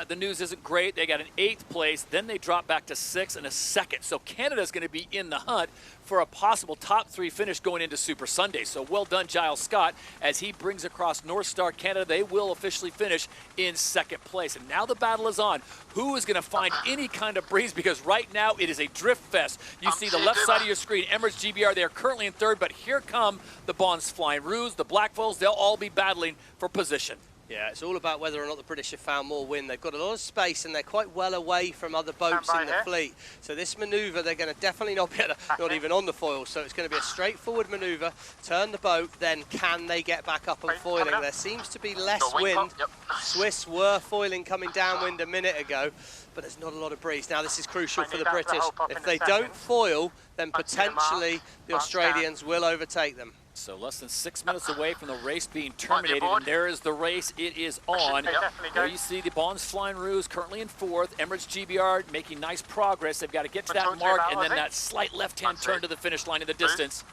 the news isn't great. They got an 8th place. Then they dropped back to 6th and a 2nd. So Canada's going to be in the hunt for a possible top 3 finish going into Super Sunday. So well done, Giles Scott, as he brings across North Star Canada. They will officially finish in 2nd place. And now the battle is on. Who is going to find any kind of breeze? Because right now it is a drift fest. You see the left side of your screen, Emirates GBR, they are currently in 3rd, but here come the Bonds Flying Rouge, the Black Foils, they'll all be battling for position. Yeah, it's all about whether or not the British have found more wind. They've got a lot of space and they're quite well away from other boats in the fleet. So this manoeuvre, they're going to definitely not be not even on the foil. So it's going to be a straightforward manoeuvre. Turn the boat, then can they get back up and foiling? There seems to be less wind. Swiss were foiling coming downwind a minute ago, but there's not a lot of breeze. Now this is crucial for the British. If they don't foil, then potentially the Australians will overtake them. So less than 6 minutes away from the race being terminated, and there is the race. It is on. There you see the Bonds Flying Rouge currently in 4th. Emirates GBR making nice progress. They've got to get to that mark, and then that slight left-hand turn to the finish line in the distance.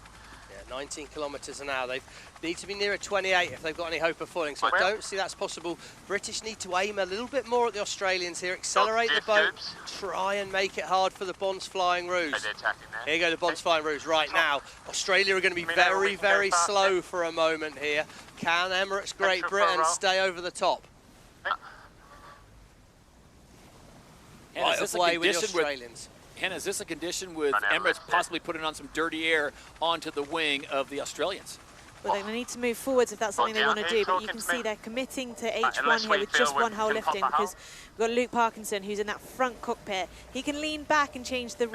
Yeah, 19 kilometres an hour. They need to be nearer 28 if they've got any hope of foiling. So I don't see that's possible. British need to aim a little bit more at the Australians here. Accelerate the boat. Try and make it hard for the Bonds Flying Rouge. Here you go, the Bonds Flying Rouge right now. Australia are going to be very, very slow for a moment here. Can Emirates Great Britain stay over the top? Right of way with the Australians. Hannah, is this a condition with Emirates possibly putting on some dirty air onto the wing of the Australians? Well, they're going to need to move forwards if that's something they want to do, but you can see they're committing to H1 here with just one hull lifting, because we've got Luke Parkinson, who's in that front cockpit. He can lean back and change the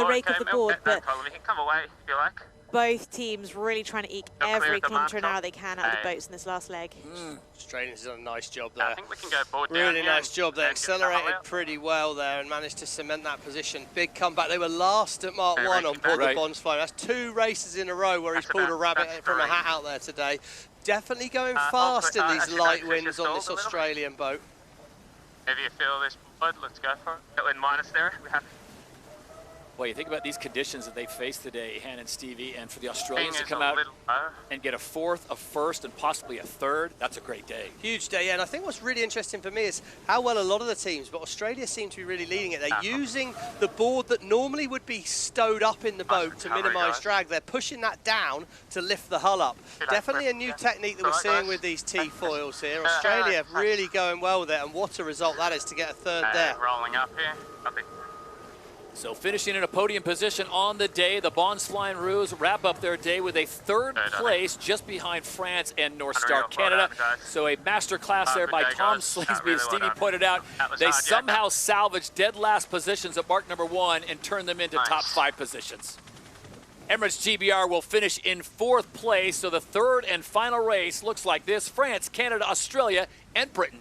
rake of the board, but both teams really trying to eke every kilometre an hour they can out of the boats in this last leg. Australians have done a nice job there. I think we can go board down. Really nice job. They accelerated pretty well there and managed to cement that position. Big comeback. They were last at Mark 1 on board the Bonds Flying. That's 2 races in a row where he's pulled a rabbit from a hat out there today. Definitely going fast in these light winds on this Australian boat. If you feel this board, let's go for it. Wind minus there. We have. Well, you think about these conditions that they faced today, Han and Stevie, and for the Australians to come out and get a 4th, a 1st, and possibly a 3rd, that's a great day. Huge day, yeah, and I think what's really interesting for me is how well a lot of the teams, but Australia seem to be really leading it. They're using the board that normally would be stowed up in the boat to minimise drag. They're pushing that down to lift the hull up. Definitely a new technique that we're seeing with these T-foils here. Australia really going well with it, and what a result that is to get a 3rd there. Rolling up here. So finishing in a podium position on the day, the Bonds Flying Rouge wrap up their day with a 3rd place just behind France and North Star Canada. So a master class there by Tom Slingsby, as Stevie pointed out. They somehow salvaged dead last positions at mark number 1 and turned them into top 5 positions. Emirates GBR will finish in 4th place, so the 3rd and final race looks like this: France, Canada, Australia, and Britain.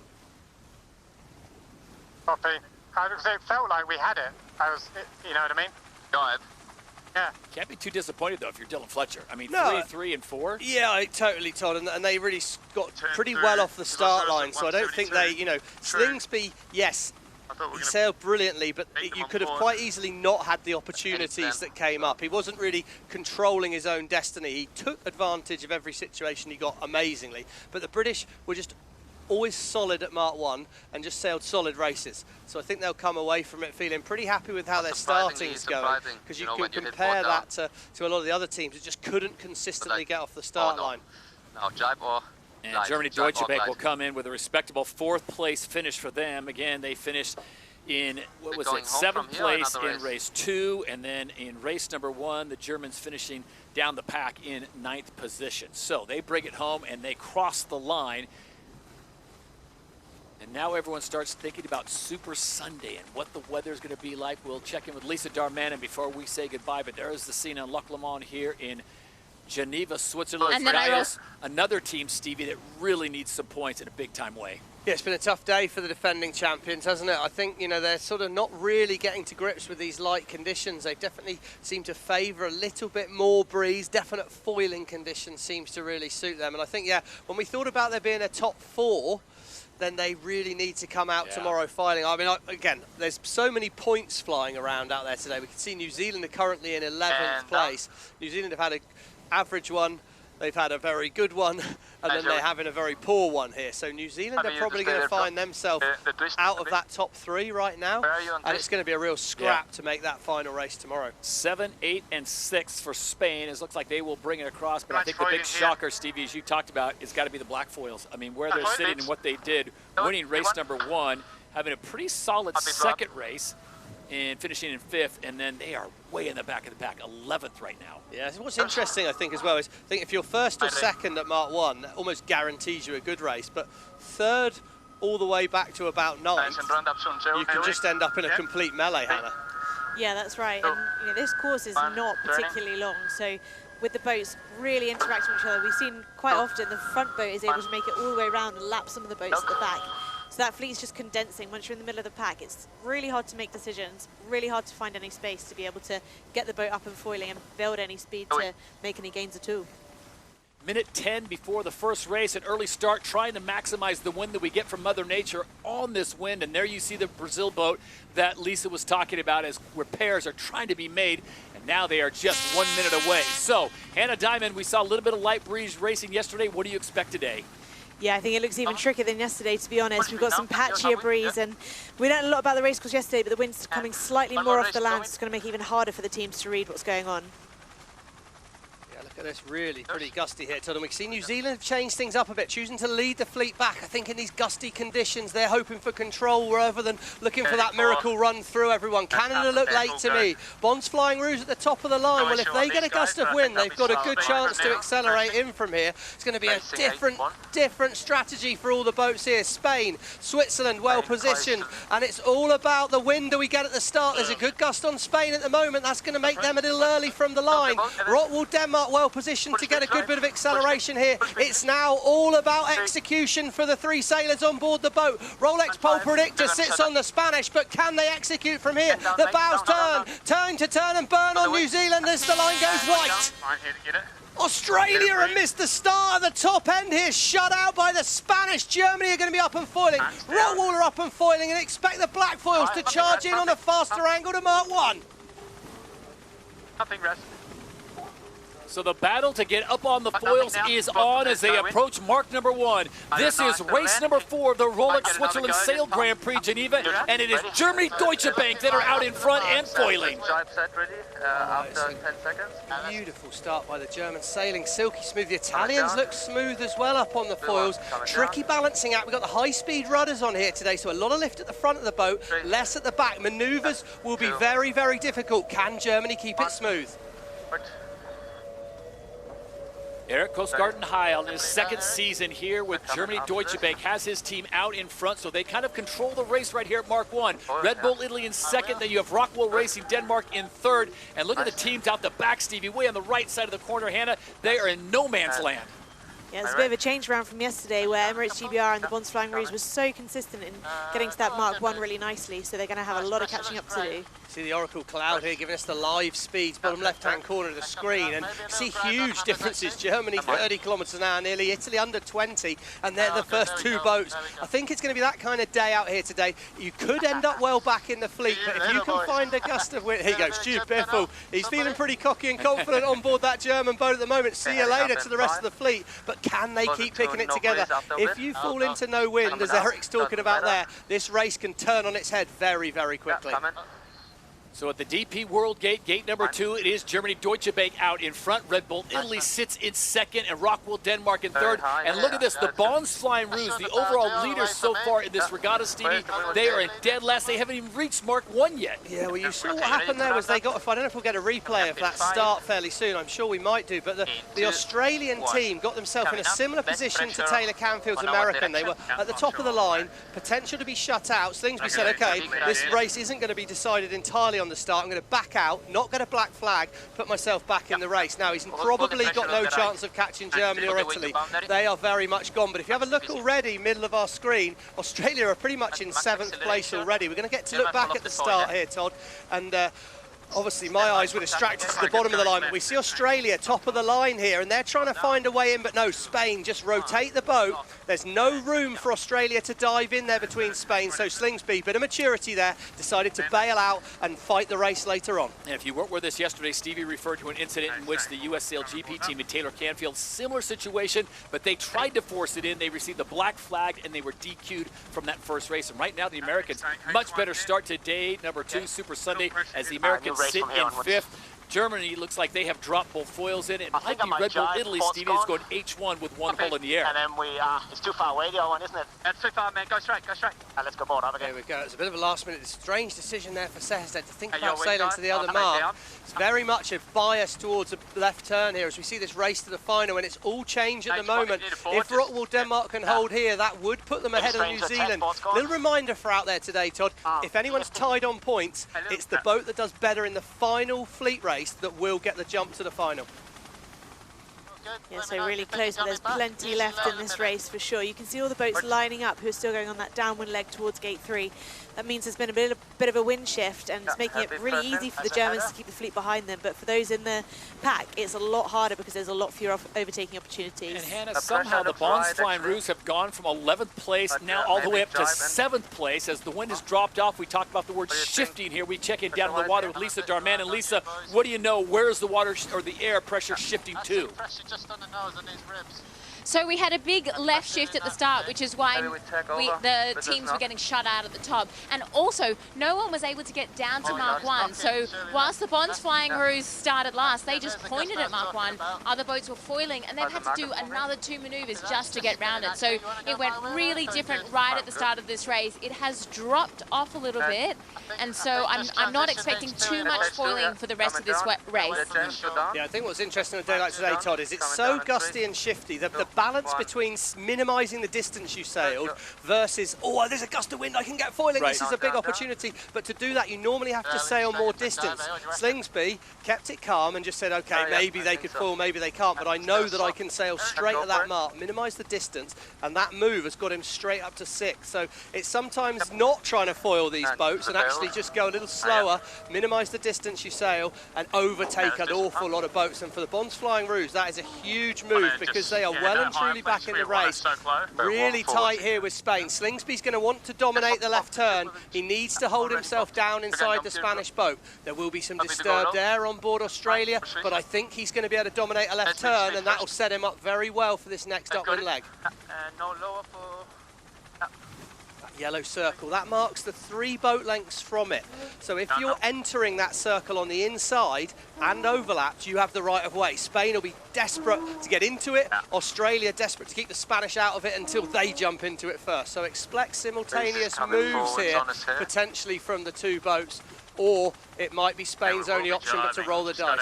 Copy. It felt like we had it. You know what I mean? Go ahead. Yeah. Can't be too disappointed, though, if you're Dylan Fletcher. I mean, No. 3, 3, and 4. Yeah, totally, Todd, and they really got pretty well off the start line, so I don't think they, you know, Slingsby, yes, he sailed brilliantly, but you could have quite easily not had the opportunities that came up. He wasn't really controlling his own destiny. He took advantage of every situation he got amazingly, but the British were just always solid at Mark 1 and just sailed solid races. So I think they'll come away from it feeling pretty happy with how their starting is going, because you can compare that to a lot of the other teams that just couldn't consistently get off the start line. Now jibe or And Germany Deutsche Bank will come in with a respectable 4th place finish for them. Again, they finished in, what was it, 7th place in race 2, and then in race number 1, the Germans finishing down the pack in 9th position. So they bring it home and they cross the line. And now everyone starts thinking about Super Sunday and what the weather is going to be like. We'll check in with Lisa Darmanin before we say goodbye. But there is the scene on Loch Lomond here in Geneva, Switzerland. And then another team, Stevie, that really needs some points in a big-time way. Yeah, it's been a tough day for the defending champions, hasn't it? I think, you know, they're sort of not really getting to grips with these light conditions. They definitely seem to favour a little bit more breeze. Definite foiling conditions seems to really suit them. And I think, yeah, when we thought about there being a top 4, then they really need to come out tomorrow fighting. I mean, again, there's so many points flying around out there today. We can see New Zealand are currently in 11th place. New Zealand have had an average one, they've had a very good one, and then they're having a very poor one here. So New Zealand are probably going to find themselves out of that top 3 right now, and it's going to be a real scrap to make that final race tomorrow. 7, 8, and 6 for Spain. It looks like they will bring it across, but I think the big shocker, Stevie, as you talked about, has got to be the black foils. I mean, where they're sitting and what they did, winning race number 1, having a pretty solid second race, and finishing in 5th, and then they are way in the back of the pack, 11th right now. Yeah, what's interesting, I think, as well, is I think if you're first or second at Mark 1, that almost guarantees you a good race, but third all the way back to about 9th, you can just end up in a complete melee, Hannah. Yeah, that's right. And you know, this course is not particularly long, so with the boats really interacting with each other, we've seen quite often the front boat is able to make it all the way around and lap some of the boats at the back. So that fleet's just condensing. Once you're in the middle of the pack, it's really hard to make decisions, really hard to find any space to be able to get the boat up and foiling and build any speed to make any gains at all. Minute 10 before the first race, an early start, trying to maximize the wind that we get from Mother Nature on this wind. And there you see the Brazil boat that Lisa was talking about as repairs are trying to be made. And now they are just 1 minute away. So, Hannah Diamond, we saw a little bit of light breeze racing yesterday. What do you expect today? Yeah, I think it looks even trickier than yesterday, to be honest. We've got some patchier breeze, and we learned a lot about the race course yesterday, but the wind's coming slightly more off the land, so it's going to make it even harder for the teams to read what's going on. Look at this, really pretty gusty here, Todd. And we can see New Zealand have changed things up a bit, choosing to lead the fleet back. I think in these gusty conditions, they're hoping for control rather than looking for that miracle run through everyone. Canada look late to me. Bond's Flying Rouge at the top of the line. Well, if they get a gust of wind, they've got a good chance to accelerate in from here. It's going to be a different strategy for all the boats here. Spain, Switzerland, well positioned. And it's all about the wind that we get at the start. There's a good gust on Spain at the moment. That's going to make them a little early from the line. Rockwool, Denmark, well positioned to get a good bit of acceleration here. It's now all about execution for the 3 sailors on board the boat. Rolex Pole Predictor sits on the Spanish, but can they execute from here? The bows turn to turn and burn on New Zealand as the line goes white. Australia have missed the start at the top end here, shut out by the Spanish. Germany are going to be up and foiling. Rockwool are up and foiling, and expect the black foils to charge in on a faster angle to Mark 1. Nothing, rest. So the battle to get up on the foils is on as they approach mark number 1. This is race number 4 of the Rolex Switzerland Sail Grand Prix Geneva, and it is Germany Deutsche Bank that are out in front and foiling. Beautiful start by the German sailing, silky smooth. The Italians look smooth as well up on the foils. Tricky balancing act. We've got the high-speed rudders on here today, so a lot of lift at the front of the boat, less at the back. Manoeuvres will be very, very difficult. Can Germany keep it smooth? Eric Kostgarten-Heil in his second season here with Germany Deutsche Bank has his team out in front, so they kind of control the race right here at Mark 1. Red Bull Italy in second, then you have Rockwool Racing Denmark in third. And look at the teams out the back, Stevie, way on the right side of the corner, Hannah. They are in no man's land. Yeah, it's a bit of a change around from yesterday where Emirates GBR and the Bond's Flying Rouge was so consistent in getting to that Mark 1 really nicely, so they're going to have a lot of catching up to do. See the Oracle Cloud here giving us the live speeds, bottom left-hand corner of the screen, and see huge differences. Germany 30 kilometres an hour nearly, Italy under 20, and they're the first 2 boats. I think it's going to be that kind of day out here today. You could end up well back in the fleet, but if you can find a gust of wind, here you go, Stu Biffle. He's feeling pretty cocky and confident on board that German boat at the moment. See you later to the rest of the fleet, but can they keep picking it together? If you fall into no wind, as Eric's talking about there, this race can turn on its head very, very quickly. So at the DP World Gate, gate number 2, it is Germany Deutsche Bank out in front. Red Bull Italy sits in second, and Rockwool Denmark in third. And look at this, the Bond's Flying Rouge, the overall leaders so far in this regatta, Stevie, they are in dead last. They haven't even reached Mark 1 yet. Yeah, well, you saw what happened there was they got, I don't know if we'll get a replay of that start fairly soon. I'm sure we might do, but the Australian team got themselves in a similar position to Taylor Canfield's American. They were at the top of the line, potential to be shut out. So things we said, okay, this race isn't going to be decided entirely on the start. I'm going to back out, not get a black flag, put myself back in the race. Now, he's probably got no chance of catching Germany or Italy. They are very much gone. But if you have a look already, middle of our screen, Australia are pretty much in 7th place already. We're going to get to look back at the start here, Todd. And Obviously, my eyes were distracted to the bottom of the line, but we see Australia top of the line here, and they're trying to find a way in, but no, Spain just rotate the boat. There's no room for Australia to dive in there between Spain, so Slingsby, bit of maturity there, decided to bail out and fight the race later on. And if you weren't with us yesterday, Stevie referred to an incident in which the US SailGP team at Taylor Canfield, similar situation, but they tried to force it in. They received the black flag, and they were DQ'd from that first race. And right now, the Americans, much better start to day number 2, Super Sunday, as the Americans sit in 5th. Germany looks like they have dropped both foils in. It might be Red Bull Italy, Stevie, is going H1 with one hole in the air. And then it's too far away, the other one, isn't it? That's too far, man. Go straight, go straight. Let's go board up again. There we go. It's a bit of a last-minute strange decision there for Sehested to think Hey, about yo, sailing guys, to the other mark. It's very much a bias towards a left turn here as we see this race to the final, and it's all change at the moment. If Rockwell Denmark can hold here, that would put them ahead of New Zealand. Little reminder for out there today, Todd, if anyone's tied on points, it's the boat that does better in the final fleet race that will get the jump to the final. Yeah, so really close, but there's plenty left in this race for sure. You can see all the boats lining up who are still going on that downwind leg towards gate 3. That means there's been a bit of a wind shift, and it's making it really easy for the Germans to keep the fleet behind them. But for those in the pack, it's a lot harder because there's a lot fewer overtaking opportunities. And Hannah, somehow the Bonds Flying Roos have gone from 11th place now all the way up to 7th place as the wind has dropped off. We talked about the word shifting here. We check in down in the water with Lisa Darman. And Lisa, what do you know? Where is the water or the air pressure shifting to? Pressure just on the nose and these ribs. So we had a big left shift at the start, which is why the teams were getting shut out at the top. And also, no one was able to get down to Mark 1. So whilst the Bonds Flying Roos started last, they just pointed at Mark 1. Other boats were foiling, and they've had to do another 2 maneuvers just to get round it. So it went really different right at the start of this race. It has dropped off a little bit, and so I'm not expecting too much foiling for the rest of this race. Yeah, I think what's interesting on a day like today, Todd, is it's so gusty and shifty that the balance between minimising the distance you sailed versus, oh, there's a gust of wind, I can get foiling, this is a big opportunity. But to do that, you normally have to sail more distance. Slingsby kept it calm and just said, okay, maybe they could foil, maybe they can't, but I know that I can sail straight at that mark, minimise the distance, and that move has got him straight up to 6. So it's sometimes not trying to foil these boats and actually just go a little slower, minimise the distance you sail, and overtake an awful lot of boats. And for the Bonds Flying Roos, that is a huge move because they are well and truly back in the race. Really tight here with Spain. Slingsby's going to want to dominate the left turn. He needs to hold himself down inside the Spanish boat. There will be some disturbed air on board Australia, but I think he's going to be able to dominate a left turn, and that will set him up very well for this next upwind leg. No lower for... Yellow circle, that marks the 3 boat lengths from it. So if you're entering that circle on the inside and overlapped, you have the right of way. Spain will be desperate to get into it. Australia desperate to keep the Spanish out of it until they jump into it first. So expect simultaneous moves here, potentially from the 2 boats, or it might be Spain's only option but to roll the dice.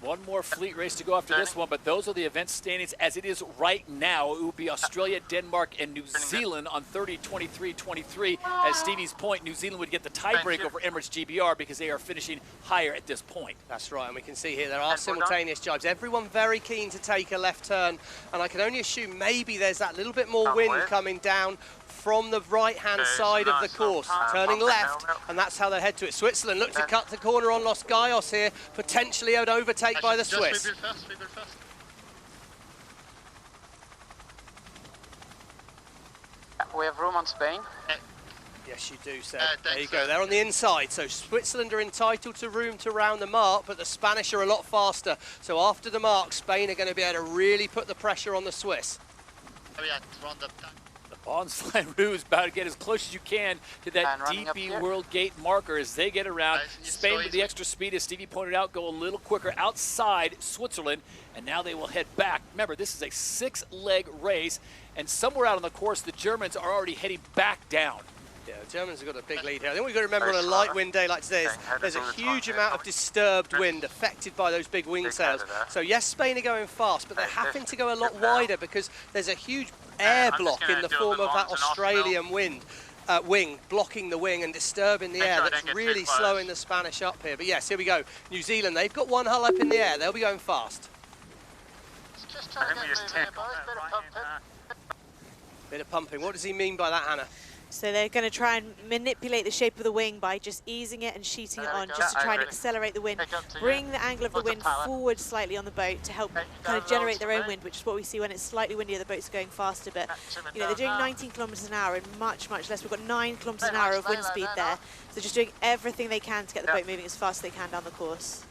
One more fleet race to go after this one, but those are the event standings as it is right now. It will be Australia, Denmark, and New Zealand on 30, 23, 23. As Stevie's point, New Zealand would get the tiebreak over Emirates GBR because they are finishing higher at this point. That's right, and we can see here there are simultaneous jibes. Everyone very keen to take a left turn, and I can only assume maybe there's that little bit more wind coming down from the right-hand side of the course, turning left, and that's how they head to it. Switzerland look to cut the corner on Los Gallos here, potentially an overtake by the Swiss. We have room on Spain. Yes, you do, Seb. There you go. They're on the inside. So Switzerland are entitled to room to round the mark, but the Spanish are a lot faster. So after the mark, Spain are going to be able to really put the pressure on the Swiss. Bonds Flying Roos about to get as close as you can to that DP World Gate marker as they get around. Spain with the extra speed, as Stevie pointed out, go a little quicker outside Switzerland, and now they will head back. Remember, this is a 6-leg race, and somewhere out on the course, the Germans are already heading back down. Yeah, the Germans have got a big lead here. I think we've got to remember on a light wind day like today, there's a huge amount of disturbed wind affected by those big wing sails. So yes, Spain are going fast, but they're having to go a lot wider because there's a huge air block in the form of that Australian wind. Wing blocking the wing and disturbing the air. That's really slowing the Spanish up here. But yes, here we go. New Zealand, they've got 1 hull up in the air. They'll be going fast. Just trying to get moving here, boys. Bit of pumping. What does he mean by that, Hannah? So they're going to try and manipulate the shape of the wing by just easing it and sheeting it on, just to try and accelerate the wind, bring the angle of the wind forward slightly on the boat to help kind of generate their own wind, which is what we see when it's slightly windier, the boats are going faster. But you know, they're doing 19 kilometers an hour and much less. We've got 9 kilometers an hour of wind speed there. So just doing everything they can to get the boat moving as fast as they can down the course.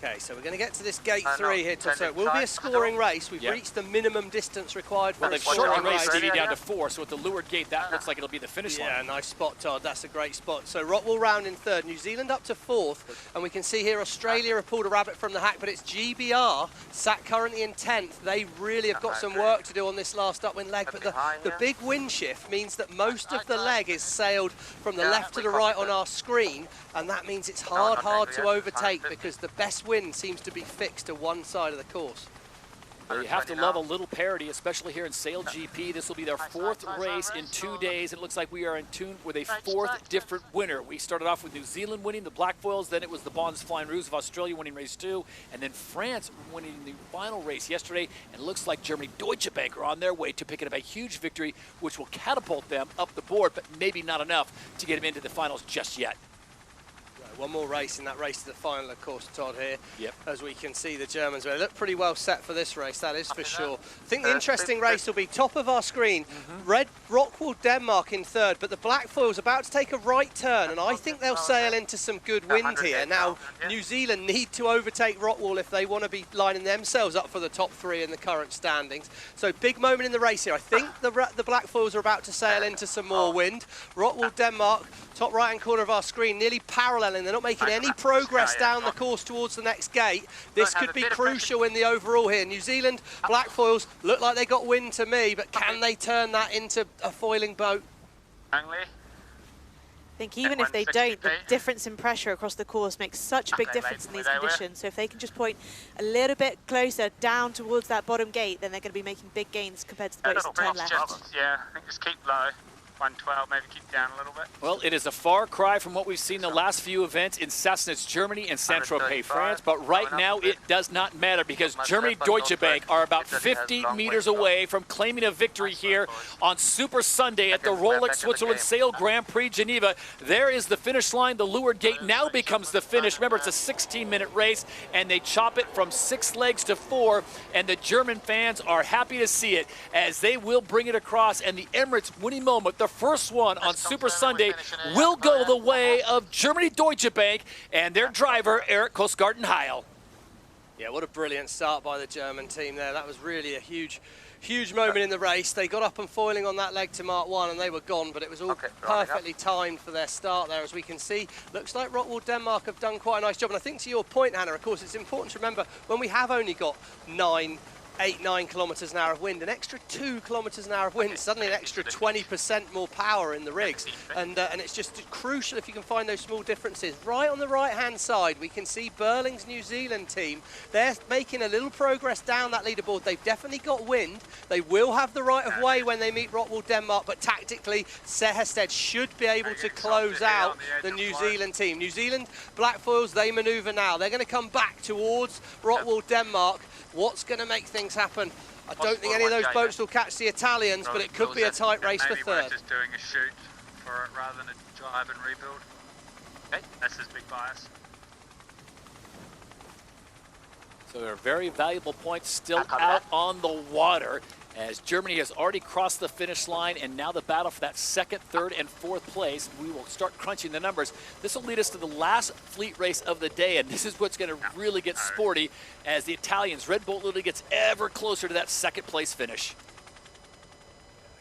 Okay, so we're going to get to this gate 3 here, Tom. So it will be a scoring race. We've reached the minimum distance required for a scoring race. Well, they've shortened the race down to 4, so at the leeward gate, that looks like it'll be the finish line. Yeah, nice spot, Todd. That's a great spot. So Rockwell round in 3rd, New Zealand up to 4th, and we can see here Australia have pulled a rabbit from the hack, but it's GBR sat currently in 10th. They really have got some work to do on this last upwind leg, but the big wind shift means that most of the leg is sailed from the left to the right on our screen, and that means it's hard to overtake because the best wind seems to be fixed to one side of the course. Well, you have to love a little parity, especially here in SailGP. This will be their 4th race in 2 days. It looks like we are in tune with a 4th different winner. We started off with New Zealand winning the Black Foils, then it was the Bonds Flying Roos of Australia winning race 2, and then France winning the final race yesterday. And it looks like Germany, Deutsche Bank, are on their way to picking up a huge victory, which will catapult them up the board, but maybe not enough to get them into the finals just yet. One more race in that race to the final, of course, Todd, here. Yep. As we can see, the Germans, they look pretty well set for this race, that is for sure. I think the interesting race will be top of our screen. Red Rockwell, Denmark in 3rd, but the Black Foil's about to take a right turn, and I think they'll sail into some good wind here. Now, New Zealand need to overtake Rockwell if they want to be lining themselves up for the top 3 in the current standings. So big moment in the race here. I think the Black Foils are about to sail into some more wind. Rockwell, Denmark, top right-hand corner of our screen, nearly paralleling. They're not making any progress down the course towards the next gate. This could be crucial in the overall here. New Zealand, Black Foils, look like they got wind to me, but can they turn that into a foiling boat? I think even if they don't, the difference in pressure across the course makes such a big difference in these conditions. So if they can just point a little bit closer down towards that bottom gate, then they're going to be making big gains compared to the boats that turn left. Yeah, I think just keep low. 112, maybe keep down a little bit. Well, it is a far cry from what we've seen the last few events in Sassnitz, Germany and Saint-Tropez, France, but right now it does not matter because Germany, Deutsche Bank are about 50 meters away from claiming a victory here on Super Sunday at the Rolex Switzerland Sail Grand Prix Geneva. There is the finish line. The leeward gate now becomes the finish. Remember, it's a 16-minute race, and they chop it from 6 legs to 4, and the German fans are happy to see it as they will bring it across, and the Emirates winning moment, the first one on Super Sunday, will go the way of Germany Deutsche Bank and their driver, Eric Kostgarten-Heil. Yeah, what a brilliant start by the German team there. That was really a huge moment in the race. They got up and foiling on that leg to Mark 1 and they were gone, but it was all perfectly timed for their start there. As we can see, looks like Rockwell Denmark have done quite a nice job. And I think to your point, Hannah, of course, it's important to remember when we have only got 8-9 kilometers an hour of wind, an extra 2 kilometers an hour of wind, suddenly an extra 20% more power in the rigs, and it's just crucial if you can find those small differences. Right on the right hand side we can see Burling's New Zealand team. They're making a little progress down that leaderboard. They've definitely got wind. They will have the right of way when they meet Rockwell Denmark, but tactically Seherstedt should be able to close out the New Zealand team. New Zealand Black Foils, they maneuver now. They're going to come back towards Rockwell Denmark. What's going to make things happen? I don't think any of those boats will catch the Italians, but it could be a tight race for 3rd. Just doing a shoot for it rather than a drive and rebuild. Okay, that's his big bias. So there are very valuable points still out on the water as Germany has already crossed the finish line, and now the battle for that 2nd, 3rd, and 4th place. We will start crunching the numbers. This will lead us to the last fleet race of the day, and this is what's going to really get sporty as the Italians, Red Bull literally gets ever closer to that 2nd place finish.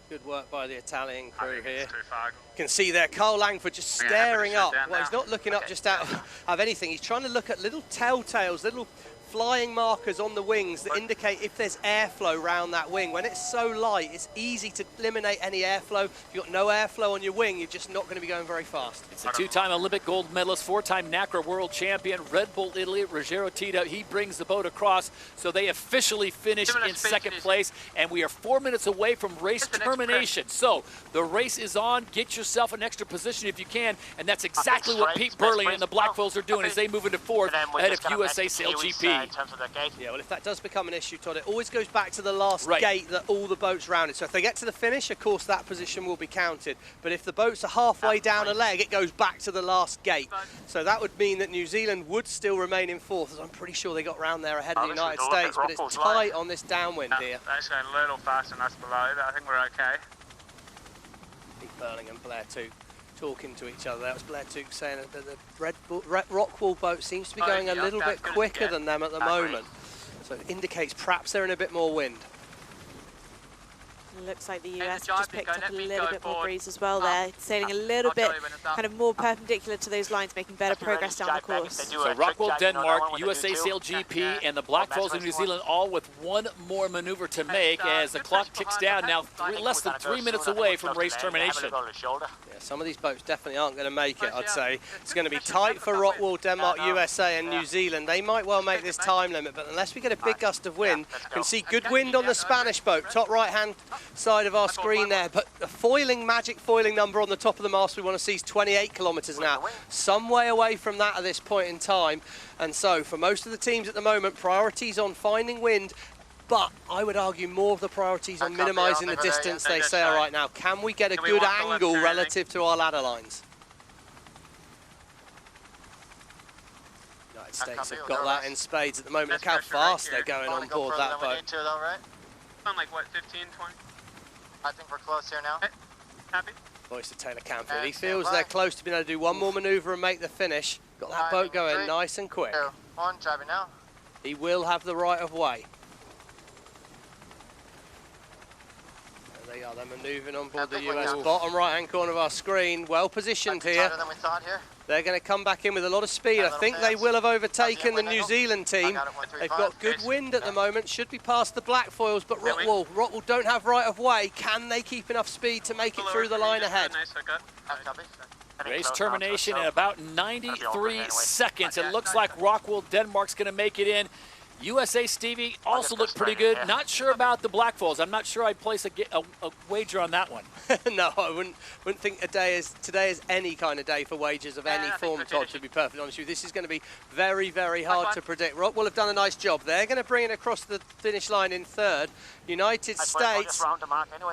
Good work by the Italian crew here. You can see there Carl Langford just staring up. Well, he's not looking up just out of anything. He's trying to look at little telltales, little flying markers on the wings that indicate if there's airflow around that wing. When it's so light, it's easy to eliminate any airflow. If you've got no airflow on your wing, you're just not going to be going very fast. It's a 2-time Olympic gold medalist, 4-time NACRA world champion, Red Bull Italy, Ruggero Tito. He brings the boat across, so they officially finish in 2nd place, and we are 4 minutes away from race termination. So the race is on. Get yourself an extra position if you can, and that's exactly what Pete Burling and the Black Foils are doing as they move into 4th ahead of USA SailGP. in terms of the gate. Yeah, well, if that does become an issue, Todd, it always goes back to the last Right. gate that all the boats rounded. So if they get to the finish, of course, that position will be counted. But if the boats are halfway down a leg, it goes back to the last gate. So that would mean that New Zealand would still remain in fourth, as I'm pretty sure they got round there ahead of the United States. But it's tight on this downwind here. That's going a little faster than us below, but I think we're okay. I think Burling and Blair Took talking to each other. That was Blair Took saying that the Rockwall boat seems to be going a little bit quicker than them at the moment. So it indicates perhaps they're in a bit more wind. It looks like the US just picked up a little bit more breeze as well there, sailing a little bit kind of more perpendicular to those lines, making better progress down the course. So Rockwell, Denmark, USA SailGP, and the Blackfalls of New Zealand all with one more maneuver to make as the clock ticks down now less than 3 minutes away from race termination. Yeah, some of these boats definitely aren't going to make it, I'd say. It's going to be tight for Rockwall, Denmark, USA and New Zealand. They might well make this time limit, but unless we get a big gust of wind, you can see good wind on the Spanish boat, top right-hand side of our screen there, but the foiling, magic foiling number on the top of the mast we want to see is 28 kilometres an hour. Some way away from that at this point in time, and so for most of the teams at the moment, priorities on finding wind, but I would argue more of the priorities on minimising the distance they sail right now. Can we get a good angle relative to our ladder lines? United States have got that in spades at the moment. Look how fast they're going on board that boat. On like what, 15, 20? I think we're close here now. Happy? Voice to Taylor Canfield. He feels they're close to being able to do one more manoeuvre and make the finish. Got that boat going nice and quick. 2, 1, driving now. He will have the right of way. There they are, they're manoeuvring on board the US. Bottom right-hand corner of our screen. Well positioned here. Tighter than we thought here. They're going to come back in with a lot of speed. I think they will have overtaken the New Zealand team. They've got good wind at the moment, should be past the Blackfoils, but Rockwall don't have right of way. Can they keep enough speed to make it through the line ahead? Race termination in about 93 seconds. It looks like Rockwell, Denmark's going to make it in. USA, Stevie, also looked pretty good. Not sure about the Blackfalls. I'm not sure I'd place a wager on that one. No, I wouldn't think today is any kind of day for wagers of any form, Todd, to be perfectly honest with you. This is going to be very, very hard to predict. Rockwell have done a nice job. They're going to bring it across the finish line in third. United States,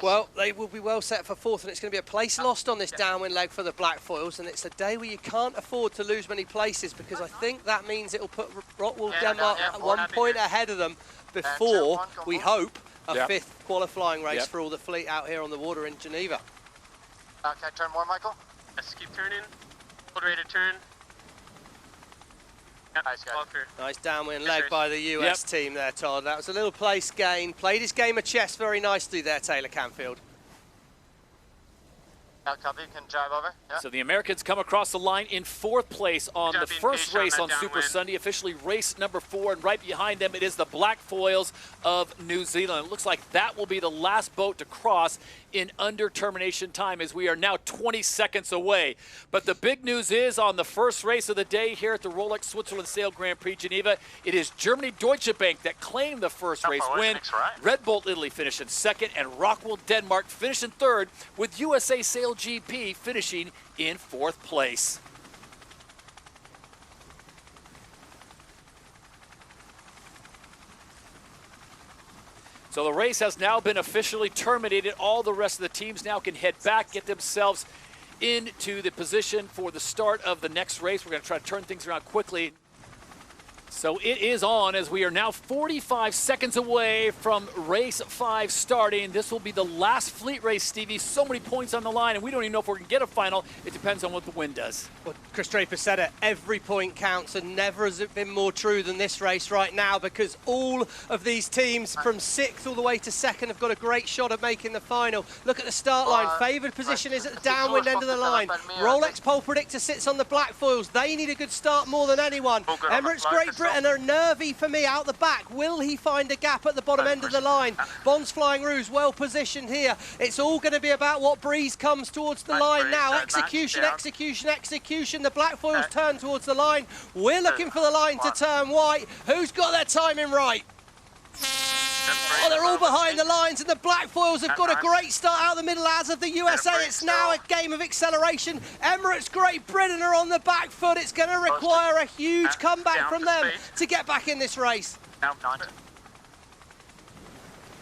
well, they will be well set for fourth, and it's going to be a place lost on this downwind leg for the Blackfoils, and it's a day where you can't afford to lose many places, because I think that means it will put Rockwell, Denmark at 1 point ahead of them before, we hope, a fifth qualifying race for all the fleet out here on the water in Geneva. Can I turn more, Michael? Let's keep turning. Hold ready to turn. Yep. Nice downwind leg by the US team there, Todd. That was a little place gain. Played his game of chess very nicely there, Taylor Canfield. Copy, can drive over. So the Americans come across the line in fourth place on the first race on Super Sunday, officially race number 4, and right behind them it is the Blackfoils of New Zealand. It looks like that will be the last boat to cross in under termination time, as we are now 20 seconds away. But the big news is on the first race of the day here at the Rolex Switzerland Sail Grand Prix Geneva, it is Germany Deutsche Bank that claimed the first race win. Red Bull Italy finished in second, and Rockwell Denmark finished in third, with USA SailGP finishing in fourth place. So the race has now been officially terminated. All the rest of the teams now can head back, get themselves into the position for the start of the next race. We're going to try to turn things around quickly. So it is on, as we are now 45 seconds away from race 5 starting. This will be the last fleet race, Stevie. So many points on the line, and we don't even know if we're going to get a final. It depends on what the wind does. Well, Chris Draper said it, every point counts, and never has it been more true than this race right now, because all of these teams from 6th all the way to 2nd have got a great shot at making the final. Look at the start line. Favoured position is at the downwind end of the line. Rolex pole predictor sits on the Blackfoils. They need a good start more than anyone. Emirates Great Britain are nervy for me out the back. Will he find a gap at the bottom end of the line? Bond's Flying Ruse well positioned here. It's all going to be about what breeze comes towards the line now. Execution, execution, execution. The Blackfoils turn towards the line. We're looking for the line to turn white. Who's got their timing right? Oh, they're all behind the lines, and the black foils have got a great start out the middle, as of the USA. It's now a game of acceleration. Emirates Great Britain are on the back foot. It's going to require a huge comeback from them to get back in this race.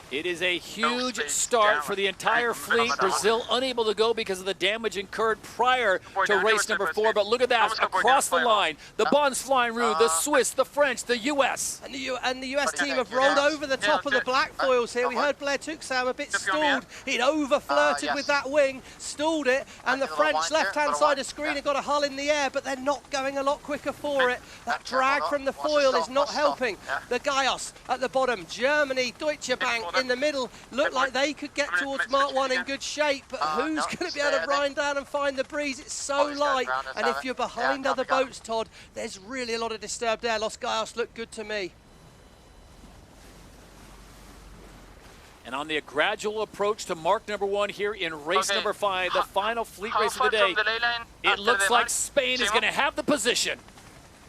It is a huge start for the entire fleet. Brazil unable to go because of the damage incurred prior to race number 4. But look at that, across the line. The Bonds flying route, the Swiss, the French, the US. And the US team have rolled over the top of the black foils here. We heard Blair Took say I'm a bit stalled. He'd over-flirted with that wing, stalled it, and the French left-hand side of screen have got a hull in the air, but they're not going a lot quicker for it. That drag from the foil is not helping. The Gaios at the bottom, Germany, Deutsche Bank in the middle, look like they could get towards Mark 1 in good shape, but who's going to be able to grind down and find the breeze? It's so light, and if you're behind other boats, Todd, there's really a lot of disturbed air. Los Gaios look good to me. And on the gradual approach to mark number 1 here in race number 5, the final fleet race of the day, it looks like Spain is going to have the position.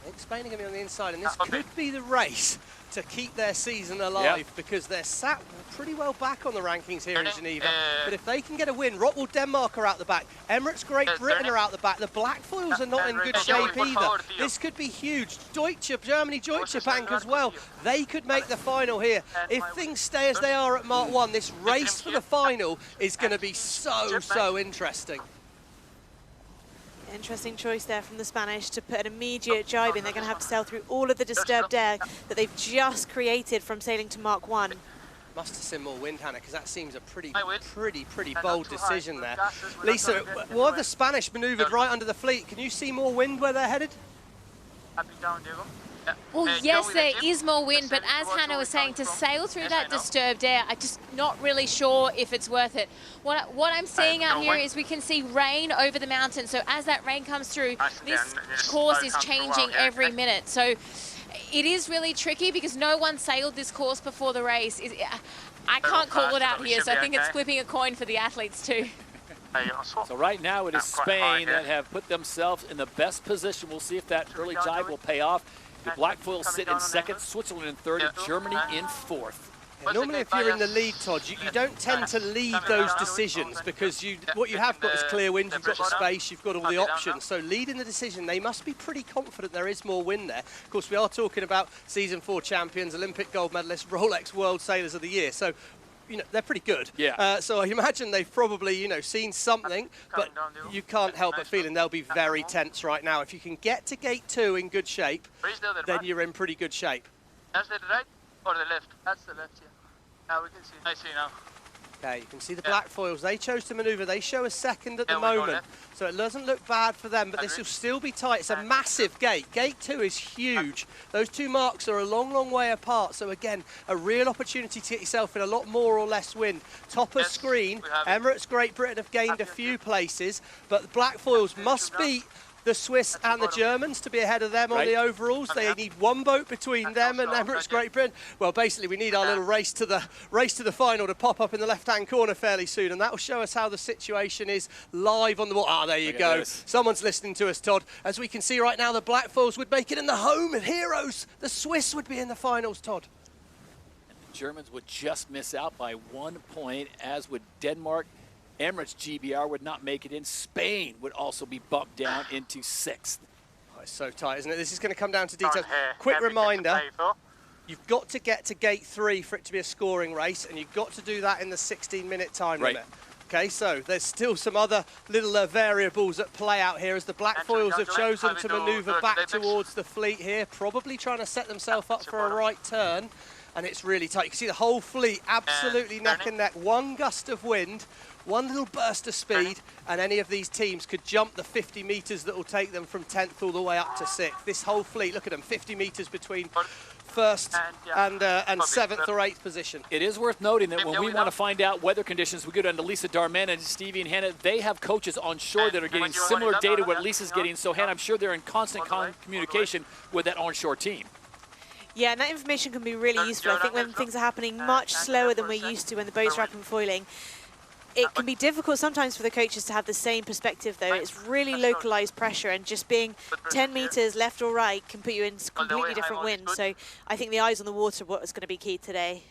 I think Spain are going to be on the inside, and this could be the race to keep their season alive, because they're sat pretty well back on the rankings here in Geneva. But if they can get a win, Rockwool Denmark are out the back, Emirates Great Britain are out the back, the black foils are not in good shape either. This could be huge. Germany, Deutsche Bank as well, they could make the final here. If things stay as they are at Mark 1, this race for the final is going to be so interesting. Interesting choice there from the Spanish to put an immediate jibe in. They're going to have to sail through all of the disturbed air that they've just created from sailing to Mark 1. Must have seen more wind, Hannah, because that seems a pretty bold decision there. Lisa, what have the Spanish manoeuvred right under the fleet? Can you see more wind where they're headed? Well, yes, there is more wind, but as Hannah was saying, to sail through that disturbed air, I'm just not really sure if it's worth it. What I'm seeing out here is we can see rain over the mountain. So as that rain comes through, this course is changing every minute. So it is really tricky because no one sailed this course before the race. I can't call it out here, so I think it's flipping a coin for the athletes too. So right now it is Spain that have put themselves in the best position. We'll see if that early jibe will pay off. The black foils sit in second, Switzerland in third, and Germany in fourth. Yeah, normally if you're in the lead, Todd, you don't tend to lead those decisions because what you have got is clear wind, you've got the space, you've got all the options. So leading the decision, they must be pretty confident there is more wind there. Of course, we are talking about Season 4 champions, Olympic gold medalists, Rolex World Sailors of the Year. So, they're pretty good. Yeah. So I imagine they've probably, seen something, but you can't help but feeling they'll be very tense right now. If you can get to gate 2 in good shape, then you're in pretty good shape. That's the right or the left? That's the left, yeah. Now we can see. I see now. Okay, you can see the black foils. They chose to manoeuvre. They show a second at the moment, so it doesn't look bad for them, but this will still be tight. It's a massive gate. Gate 2 is huge. Those two marks are a long way apart, so again, a real opportunity to get yourself in a lot more or less wind. Top of screen, Emirates Great Britain have gained a few places, but the black foils must beat the Swiss and the Germans to be ahead of them on the overalls. They need one boat between them and Emirates Great Britain. Well, basically, we need our little race to the final to pop up in the left-hand corner fairly soon, and that will show us how the situation is live on the water. Ah, there you go. Someone's listening to us, Todd. As we can see right now, the black foils would make it in the home heroes. The Swiss would be in the finals, Todd. And the Germans would just miss out by 1 point, as would Denmark. Emirates GBR would not make it in. Spain would also be bumped down into 6th. Oh, it's so tight, isn't it? This is going to come down to details. Quick reminder, you've got to get to gate 3 for it to be a scoring race, and you've got to do that in the 16-minute time limit. Okay, so there's still some other little variables at play out here as the black foils have chosen to manoeuvre back towards the fleet here, probably trying to set themselves up for a right turn, and it's really tight. You can see the whole fleet absolutely neck and neck. One gust of wind, one little burst of speed, and any of these teams could jump the 50 metres that will take them from 10th all the way up to 6th. This whole fleet, look at them, 50 metres between first and 7th or 8th position. It is worth noting that when we want to find out weather conditions, we go down to Lisa Darman and Stevie and Hannah. They have coaches on shore that are getting similar data to what Lisa's getting. So, Hannah, I'm sure they're in constant communication with that onshore team. Yeah, and that information can be really useful. I think when things are happening much slower than we're used to when the boats are up and foiling, it can be difficult sometimes for the coaches to have the same perspective, though. It's really localized pressure, and just being 10 meters left or right can put you in completely different wind. So I think the eyes on the water is what is going to be key today.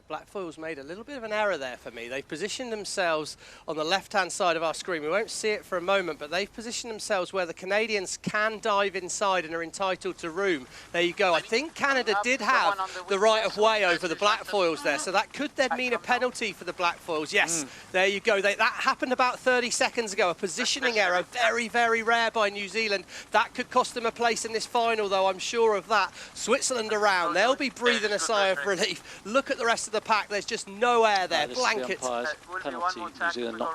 Blackfoil's made a little bit of an error there for me. They've positioned themselves on the left-hand side of our screen. We won't see it for a moment, but they've positioned themselves where the Canadians can dive inside and are entitled to room. There you go. I think Canada did have the right of way over the Blackfoils there, so that could then mean a penalty for the Blackfoils. Yes, there you go. That happened about 30 seconds ago. A positioning error, very, very rare by New Zealand. That could cost them a place in this final, though, I'm sure of that. Switzerland around. They'll be breathing a sigh of relief. Look at the rest of the pack. There's just no air there. Blankets. The penalty, New Zealand not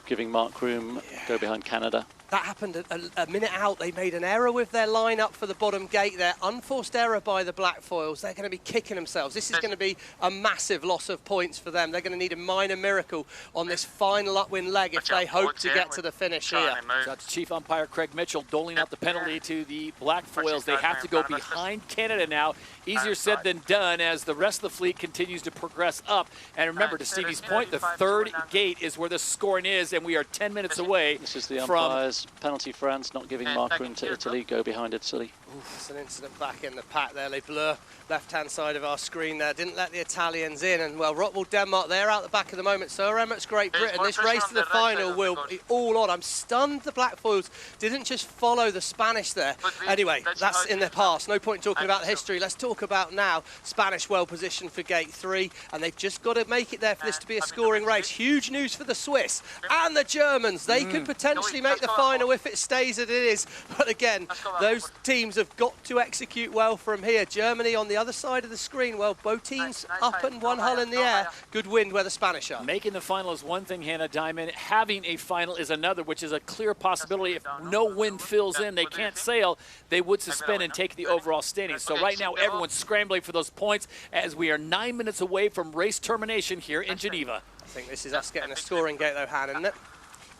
giving mark room, go behind Canada. That happened a minute out. They made an error with their lineup for the bottom gate there. Unforced error by the Blackfoils. They're going to be kicking themselves. This is going to be a massive loss of points for them. They're going to need a minor miracle on this final upwind leg if they hope to get to the finish here. So that's Chief Umpire Craig Mitchell doling out the penalty to the Blackfoils. They have to go behind Canada now. Easier said than done as the rest of the fleet continues to progress up. And remember, to Stevie's point, the third gate is where the scoring is, and we are 10 minutes away. This is the umpires. Penalty France not giving mark room to Italy, go behind Italy. It's an incident back in the pack there. Les Bleus, left-hand side of our screen there, didn't let the Italians in. And, well, Rottwell, Denmark, they're out the back at the moment. So are Emirates, Great Britain. This race to the final will be all on. I'm stunned the Blackfoils didn't just follow the Spanish there. Anyway, that's in the past. No point in talking about the history. Let's talk about now. Spanish well positioned for gate 3, and they've just got to make it there for this to be a scoring race. Huge news for the Swiss and the Germans. They could potentially make the final if it stays as it is. But again, those teams have got to execute well from here. Germany on the other side of the screen. Well, both teams up and one hull in the air. Good wind where the Spanish are. Making the final is one thing, Hannah Diamond. Having a final is another, which is a clear possibility. If no wind fills in, they can't sail, they would suspend and take the overall standing. So right now, everyone's scrambling for those points as we are 9 minutes away from race termination here in Geneva. I think this is us getting a scoring gate though, Hannah, isn't it?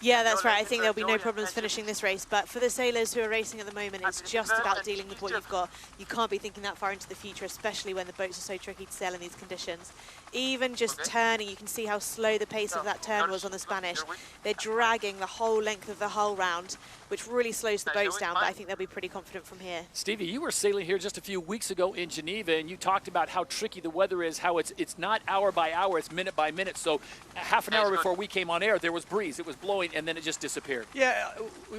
Yeah, that's right. I think there'll be no problems finishing this race. But for the sailors who are racing at the moment, it's just about dealing with what you've got. You can't be thinking that far into the future, especially when the boats are so tricky to sail in these conditions. Even just turning, you can see how slow the pace of that turn was on the Spanish. They're dragging the whole length of the hull round, which really slows the boats down, but I think they'll be pretty confident from here. Stevie, you were sailing here just a few weeks ago in Geneva, and you talked about how tricky the weather is, how it's not hour by hour, it's minute by minute. So half an hour before we came on air, there was breeze. It was blowing, and then it just disappeared. Yeah,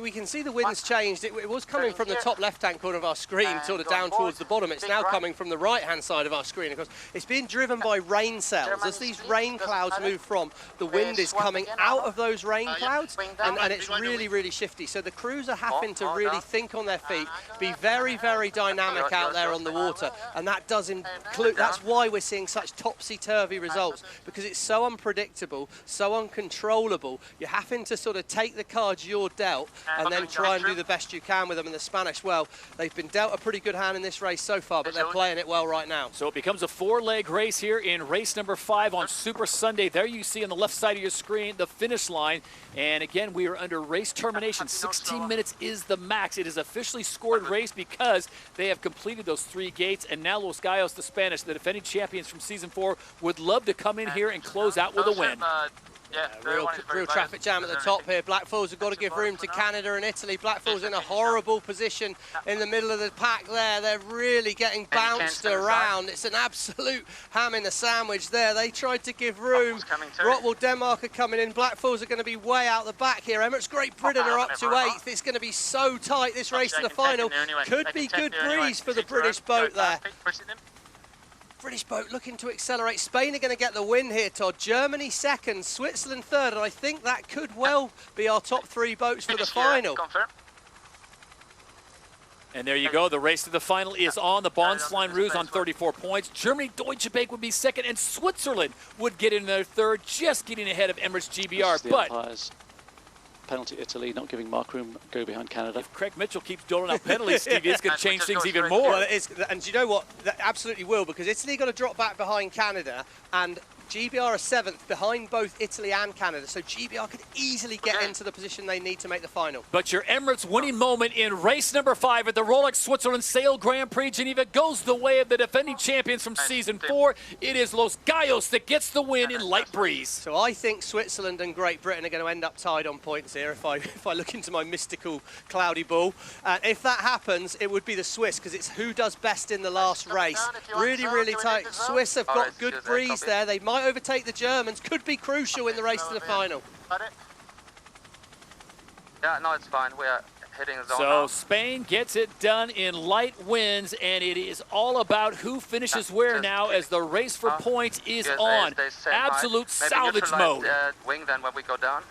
we can see the wind's changed. It was coming from the top left-hand corner of our screen, sort of down towards the bottom. It's now coming from the right-hand side of our screen. Of course, it's being driven by rain cells. As these rain clouds move from, the wind is coming out of those rain clouds, and it's really, really shifty. So the crews are having to really think on their feet, be very, very dynamic out there on the water, and that does include, that's why we're seeing such topsy-turvy results, because it's so unpredictable, so uncontrollable. You're having to sort of take the cards you're dealt and then try and do the best you can with them. And the Spanish, well, they've been dealt a pretty good hand in this race so far, but they're playing it well right now. So it becomes a 4-leg race here in race number 5 on Super Sunday. There you see on the left side of your screen the finish line, and again we are under race termination. 16 minutes is the max. It is officially scored race because they have completed those 3 gates, and now Los Gallos, the Spanish, the defending champions from season 4, would love to come in here and close out with a win. Real traffic jam at the top here. Blackfoils have got to give room to Canada and Italy. Blackfoils in a horrible position in the middle of the pack there. They're really getting bounced around. It's an absolute ham in a sandwich there. They tried to give room. Rottwell, Denmark are coming in. Blackfoils are going to be way out the back here. Emirates, Great Britain are up to 8th. It's going to be so tight, this race to the final. Could be good breeze for the British boat there. British boat looking to accelerate. Spain are going to get the win here, Todd. Germany 2nd, Switzerland 3rd, and I think that could well be our top 3 boats for the final. And there you go. The race to the final is on. The Bonsline Rouge on 34 points. Germany, Deutsche Bank would be 2nd, and Switzerland would get in their 3rd, just getting ahead of Emirates GBR. But penalty Italy, not giving mark room, go behind Canada. If Craig Mitchell keeps doling out penalties, Stevie, it's going to change things even more. Well, it is, and you know what? That absolutely will, because Italy got to drop back behind Canada, and GBR are 7th behind both Italy and Canada, so GBR could easily get into the position they need to make the final. But your Emirates winning moment in race number 5 at the Rolex Switzerland Sail Grand Prix Geneva goes the way of the defending champions from season 4. It is Los Gallos that gets the win in light breeze. So I think Switzerland and Great Britain are going to end up tied on points here if I look into my mystical cloudy ball. And if that happens, it would be the Swiss, because it's who does best in the last race. Really, really tight. Swiss have got good breeze there. They might overtake the Germans. Could be crucial in the race to the final. Yeah, no, it's fine. We are hitting the zone So now. Spain gets it done in light winds, and it is all about who finishes where now as the race for points is on. Absolute salvage mode. Wing then when we go down.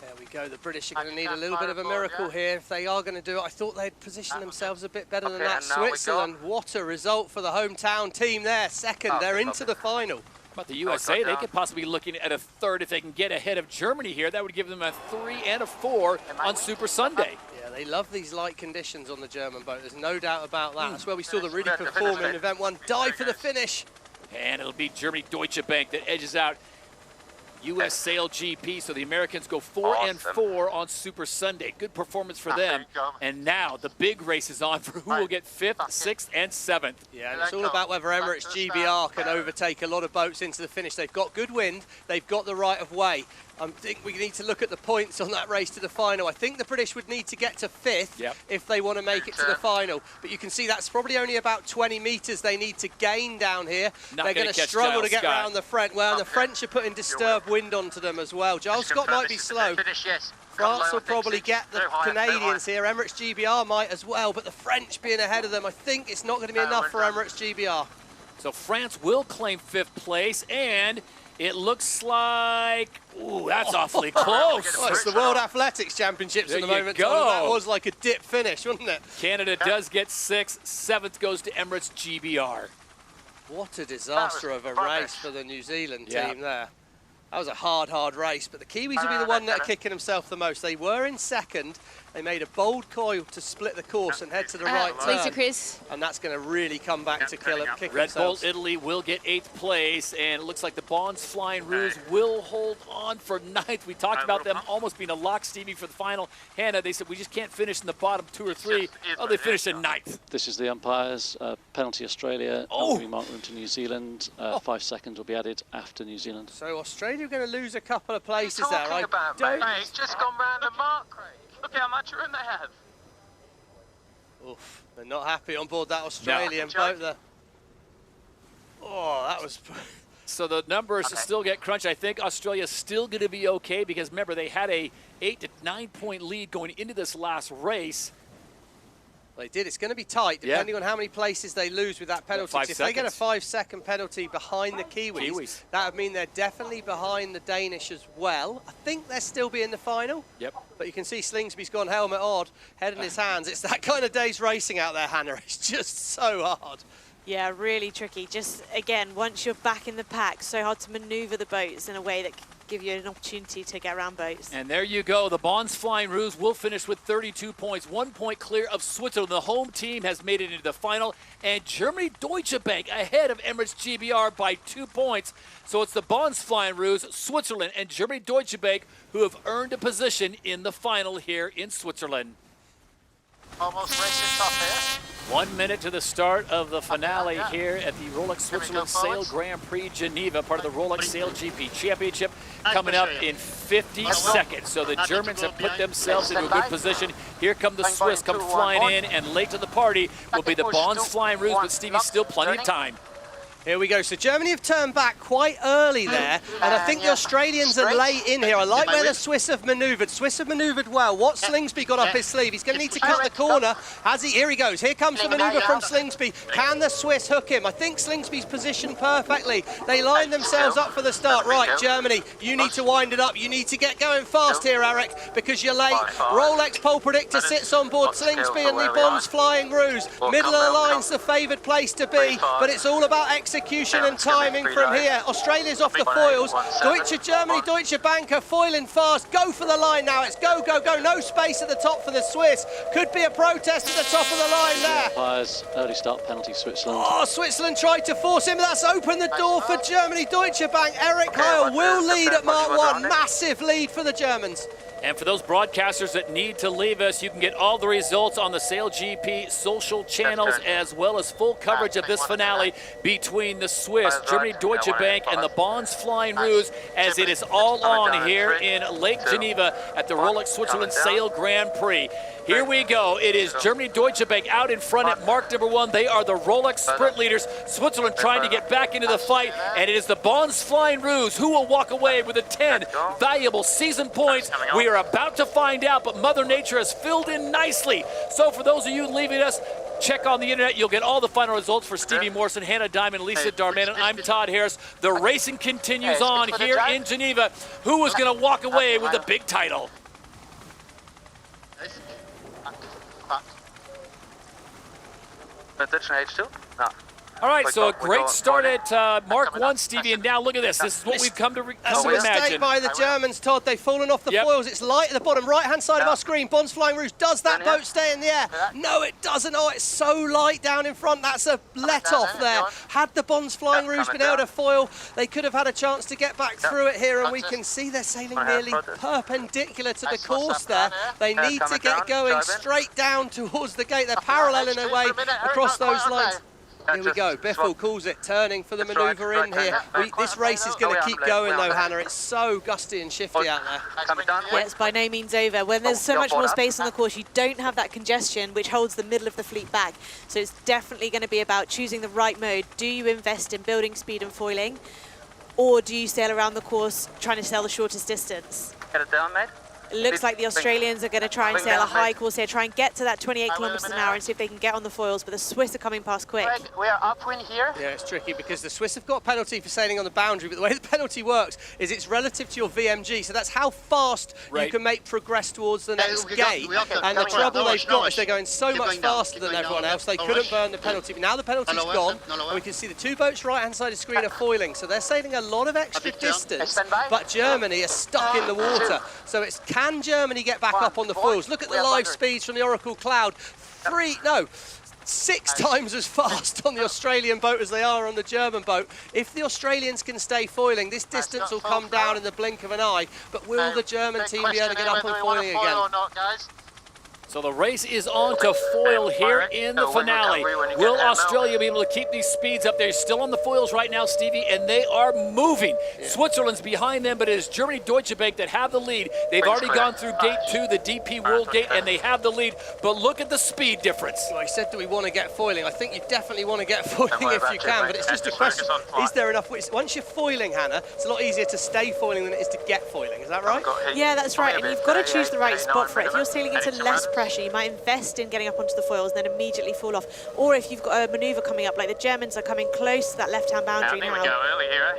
There we go. The British are going to need a little bit of a miracle here if they are going to do it. I thought they'd position themselves a bit better than that. Switzerland, what a result for the hometown team there. Second, they're into the final. But the USA, they could possibly be looking at a third if they can get ahead of Germany here. That would give them a 3 and a 4 on Super Sunday. Yeah, they love these light conditions on the German boat. There's no doubt about that. That's where we saw the really perform in Event 1 dive for the finish. And it'll be Germany Deutsche Bank that edges out US SailGP, so the Americans go 4 and 4 on Super Sunday. Good performance for them. And now the big race is on for who will get 5th, 6th, and 7th. Yeah, and it's all about whether Emirates GBR can overtake a lot of boats into the finish. They've got good wind, they've got the right of way. I think we need to look at the points on that race to the final. I think the British would need to get to 5th if they want to make it to the final. But you can see that's probably only about 20 metres they need to gain down here. They're going to struggle to get around the French. Well, the French are putting disturbed wind onto them as well. Giles Scott might be slow. France will probably get the Canadians here. Emirates GBR might as well, but the French being ahead of them, I think it's not going to be enough for Emirates GBR. So France will claim 5th place, and it looks like, ooh, that's awfully close. Well, it's the World Athletics Championships at the moment. That was like a dip finish, wasn't it? Canada does get 6th, 7th goes to Emirates GBR. What a disaster of a race for the New Zealand team there. That was a hard race, but the Kiwis will be the one that are kicking themselves the most. They were in second. They made a bold call to split the course and head to the right turn. Chris. And that's going to really come back to kick Red themselves. Bull Italy will get 8th place, and it looks like the Bonds Flying Rouge will hold on for 9th. We talked about them almost being a lock, Stevie, for the final. Hannah, they said we just can't finish in the bottom 2 or 3. Oh, they finished in 9th. This is the umpires. Penalty Australia. We mark room to New Zealand. 5 seconds will be added after New Zealand. So Australia are going to lose a couple of places there. Mate, just gone round the mark, Craig. Look how much room they have. Oof, they're not happy on board that Australian boat there. Oh, that was... So the numbers still get crunched. I think Australia's still going to be okay because, remember, they had a 8 to 9 point lead going into this last race. They did. It's going to be tight, depending on how many places they lose with that penalty. If they get a 5-second penalty behind the Kiwis, that would mean they're definitely behind the Danish as well. I think they'll still be in the final. But you can see Slingsby's gone helmet odd, head in his hands. It's that kind of day's racing out there, Hannah. It's just so hard. Yeah, really tricky. Just, again, once you're back in the pack, so hard to manoeuvre the boats in a way that can give you an opportunity to get around boats. And there you go. The Bonds Flying Rouge will finish with 32 points, 1 point clear of Switzerland. The home team has made it into the final, and Germany Deutsche Bank ahead of Emirates GBR by 2 points. So it's the Bonds Flying Rouge, Switzerland, and Germany Deutsche Bank who have earned a position in the final here in Switzerland. Almost racing top here. 1 minute to the start of the finale here at the Rolex Switzerland Sail Grand Prix Geneva, part of the Rolex SailGP Championship, coming up in 50 seconds. So the Germans have put themselves into a good position. Here come the Swiss, come flying in, and late to the party will be the Bonds Flying Rouge, but Stevie's still plenty of time. Here we go. So Germany have turned back quite early there, and I think the Australians are late in here. I like where the Swiss have manoeuvred. Swiss have manoeuvred well. What Slingsby got up his sleeve? He's going to need to cut the corner. Has he? Here he goes. Here comes the manoeuvre from Slingsby. Can the Swiss hook him? I think Slingsby's positioned perfectly. They line themselves up for the start. Right, Germany, you need to wind it up. You need to get going fast here, Eric, because you're late. Rolex pole predictor sits on board Slingsby and the Bonds Flying Rouge. Middle of the line's the favoured place to be, but it's all about execution. execution and timing from here. Australia's off the foils. Germany, Deutsche Bank are foiling fast. Go for the line now. It's go, go, go. No space at the top for the Swiss. Could be a protest at the top of the line there. Umpires, early start penalty, Switzerland. Oh, Switzerland tried to force him. That's opened the door for Germany. Deutsche Bank, Eric Heil will lead at Mark 1. Massive lead for the Germans. And for those broadcasters that need to leave us, you can get all the results on the SailGP social channels, as well as full coverage of this finale between the Swiss, Germany, Deutsche Bank, and the Bonds Flying Rouge, as it is all on here in Lake Geneva at the Rolex Switzerland Sail Grand Prix. Here we go. It is Germany, Deutsche Bank out in front at mark number 1. They are the Rolex sprint leaders. Switzerland trying to get back into the fight, and it is the Bonds Flying Rouge who will walk away with the 10 valuable season points. We are about to find out, but Mother Nature has filled in nicely. So for those of you leaving us, check on the internet. You'll get all the final results for Stevie Morrison, Hannah Diamond, Lisa Darmanin. I'm Todd Harris. The racing continues on here in Geneva. Who is going to walk away with the big title? Attention H2? No. All right, so a great start at Mark 1, Stevie, and now look at this. This is what we've come to That's a mistake imagine. by the Germans, Todd. They've fallen off the foils. It's light at the bottom right-hand side of our screen. Bonds Flying Rouge. Does that boat stay in the air? No, it doesn't. Oh, it's so light down in front. That's a let-off there. Had the Bonds Flying Rouge been able to foil, they could have had a chance to get back through it here, and we can see they're sailing nearly perpendicular to the course there. They need to get going straight down towards the gate. They're paralleling their way across those lines. Here we go. Biffle calls it, turning for the manoeuvre in here. This race is going to keep going though, Hannah. It's so gusty and shifty out there. Yeah, it's by no means over. When there's so much more space on the course, you don't have that congestion which holds the middle of the fleet back. So it's definitely going to be about choosing the right mode. Do you invest in building speed and foiling, or do you sail around the course trying to sail the shortest distance? Get it down, mate. It looks like the Australians are going to try and sail a high course here, try and get to that 28 kilometers an hour and see if they can get on the foils, but the Swiss are coming past quick. We are upwind here. Yeah, it's tricky because the Swiss have got a penalty for sailing on the boundary, but the way the penalty works is it's relative to your VMG, so that's how fast you can make progress towards the next gate. And the trouble they've got is they're going so much faster than everyone else, they couldn't burn the penalty. But now the penalty's gone, and we can see the two boats right-hand side of the screen are foiling, so they're sailing a lot of extra distance, but Germany is stuck in the water. So it's, can Germany get back up on the foils? Look at the live speeds from the Oracle Cloud. 6 times as fast on the Australian boat as they are on the German boat. If the Australians can stay foiling, this distance will come down in the blink of an eye, but will the German team be able to get up and foiling again? So the race is on to foil here in the finale. Will Australia be able to keep these speeds up? They're still on the foils right now, Stevie, and they are moving. Switzerland's behind them, but it is Germany, Deutsche Bank that have the lead. They've already gone through gate 2, the DP World Gate, and they have the lead. But look at the speed difference. Well, I said, do we want to get foiling? I think you definitely want to get foiling if you can, but it's just a question, is there enough? Once you're foiling, Hannah, it's a lot easier to stay foiling than it is to get foiling. Is that right? Yeah, that's right, and you've got to choose the right spot for it. If you're sailing into less pressure, you might invest in getting up onto the foils and then immediately fall off. Or if you've got a manoeuvre coming up, like the Germans are coming close to that left-hand boundary now. We go early here,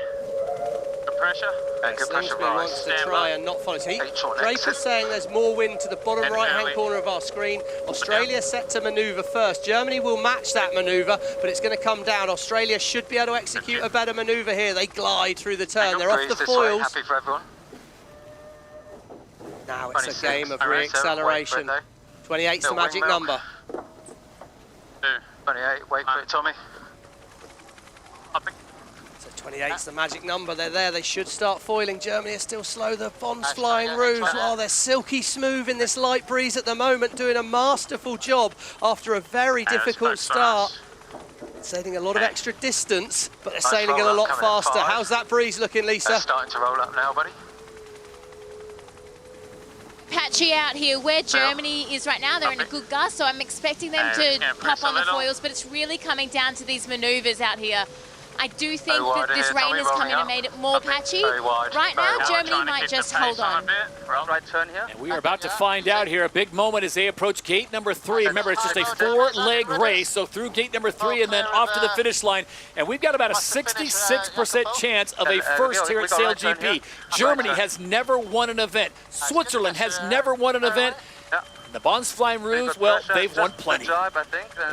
Good pressure. Good pressure, wants to try and not follow. So Draper's saying there's more wind to the bottom right-hand corner of our screen. Australia set to manoeuvre first. Germany will match that manoeuvre, but it's going to come down. Australia should be able to execute a better manoeuvre here. They glide through the turn. They're off the foils. Happy for everyone. Now it's a game of re-acceleration. 28's the magic number. 28, wait for it, Tommy. So 28's the magic number. They're there. They should start foiling. Germany are still slow. The Bonds Flying Rouge, oh, they're silky smooth in this light breeze at the moment, doing a masterful job after a very difficult start. Sailing a lot of extra distance, but they're sailing it a lot faster. How's that breeze looking, Lisa? It's starting to roll up now, buddy. Patchy out here where Germany is right now. They're in a good gust, so I'm expecting them to pop on the foils, but it's really coming down to these manoeuvres out here. I do think that this rain has come in and made it more patchy. Right now, Germany might just hold on. Right turn here. And we are about to find out here. A big moment as they approach gate number 3. Remember, it's just a 4-leg race, so through gate number 3 and then off to the finish line. And we've got about a 66% chance of a first here at SailGP. Germany has never won an event. Switzerland has never won an event. The Bondsfly Roos, well, they've won plenty.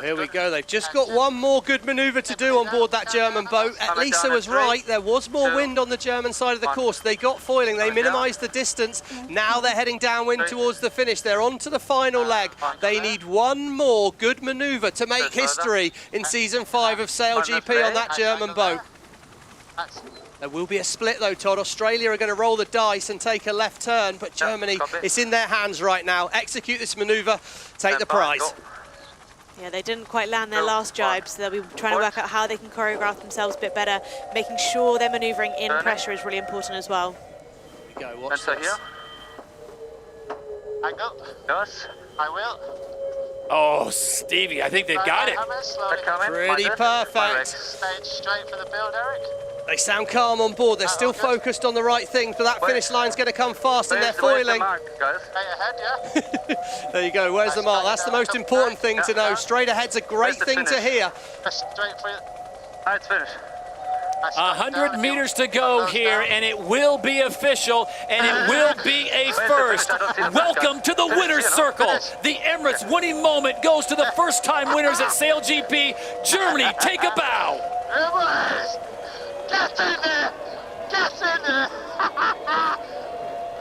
Here we go. They've just got one more good manoeuvre to do on board that German boat. Lisa was right. There was more wind on the German side of the course. They got foiling. They minimised the distance. Now they're heading downwind towards the finish. They're on to the final leg. They need one more good manoeuvre to make history in Season 5 of SailGP on that German boat. There will be a split though, Todd. Australia are going to roll the dice and take a left turn, but Germany, it's in their hands right now. Execute this manoeuvre, take the prize. Yeah, they didn't quite land their last jibe, so they'll be trying to work out how they can choreograph themselves a bit better. Making sure they're manoeuvring in pressure is really important as well. Here we go, watch this. Angle. Yes. I will. Oh, Stevie, I think they've got it. Pretty perfect. Stage straight for the build, Eric. They sound calm on board. They're still focused on the right things, but that finish line's going to come fast and they're foiling. There you go. Where's the mark? That's the most important thing to know. Straight ahead's a great thing to hear. Straight for It's finished. 100 meters to go here, and it will be official, and it will be a first. Welcome to the winner's circle. The Emirates winning moment goes to the first-time winners at SailGP. Germany, take a bow. Get in there! Get in there!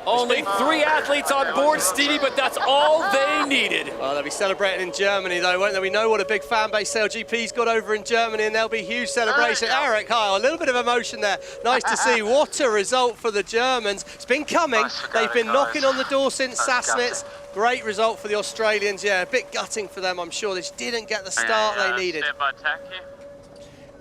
Only 3 athletes on board, Stevie, but that's all they needed. Well, they'll be celebrating in Germany, though, won't they? We know what a big fan base SailGP's got over in Germany, and there'll be huge celebration. Eric, hi, a little bit of emotion there. Nice to see. What a result for the Germans. It's been coming. They've been knocking on the door since Sassnitz. Great result for the Australians. Yeah, a bit gutting for them, I'm sure. They just didn't get the start they needed.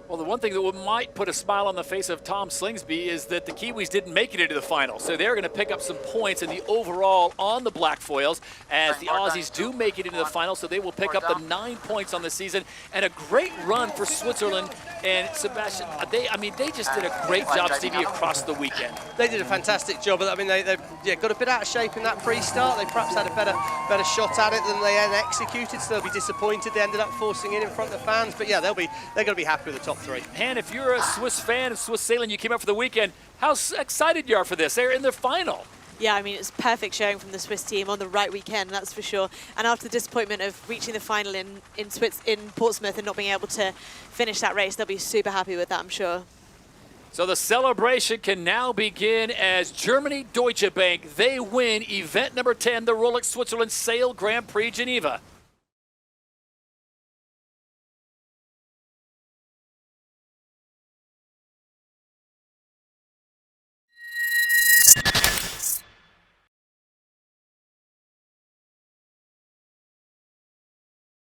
Well, the one thing that might put a smile on the face of Tom Slingsby is that the Kiwis didn't make it into the final. So they're going to pick up some points in the overall on the black foils as the Aussies do make it into the final. So they will pick up the 9 points on the season. And a great run for Switzerland and Sebastian. They just did a great job, Stevie, across the weekend. They did a fantastic job. I mean, they got a bit out of shape in that pre-start. They perhaps had a better shot at it than they then executed. So they'll be disappointed. They ended up forcing in front of the fans. But yeah, they're going to be happy with the top 3. And if you're a Swiss fan of Swiss sailing, you came up for the weekend, how excited you are for this? They're in the final. Yeah, I mean, it's perfect showing from the Swiss team on the right weekend, that's for sure. And after the disappointment of reaching the final in Portsmouth and not being able to finish that race, they'll be super happy with that, I'm sure. So the celebration can now begin as Germany, Deutsche Bank, they win event number 10, the Rolex Switzerland Sail Grand Prix Geneva.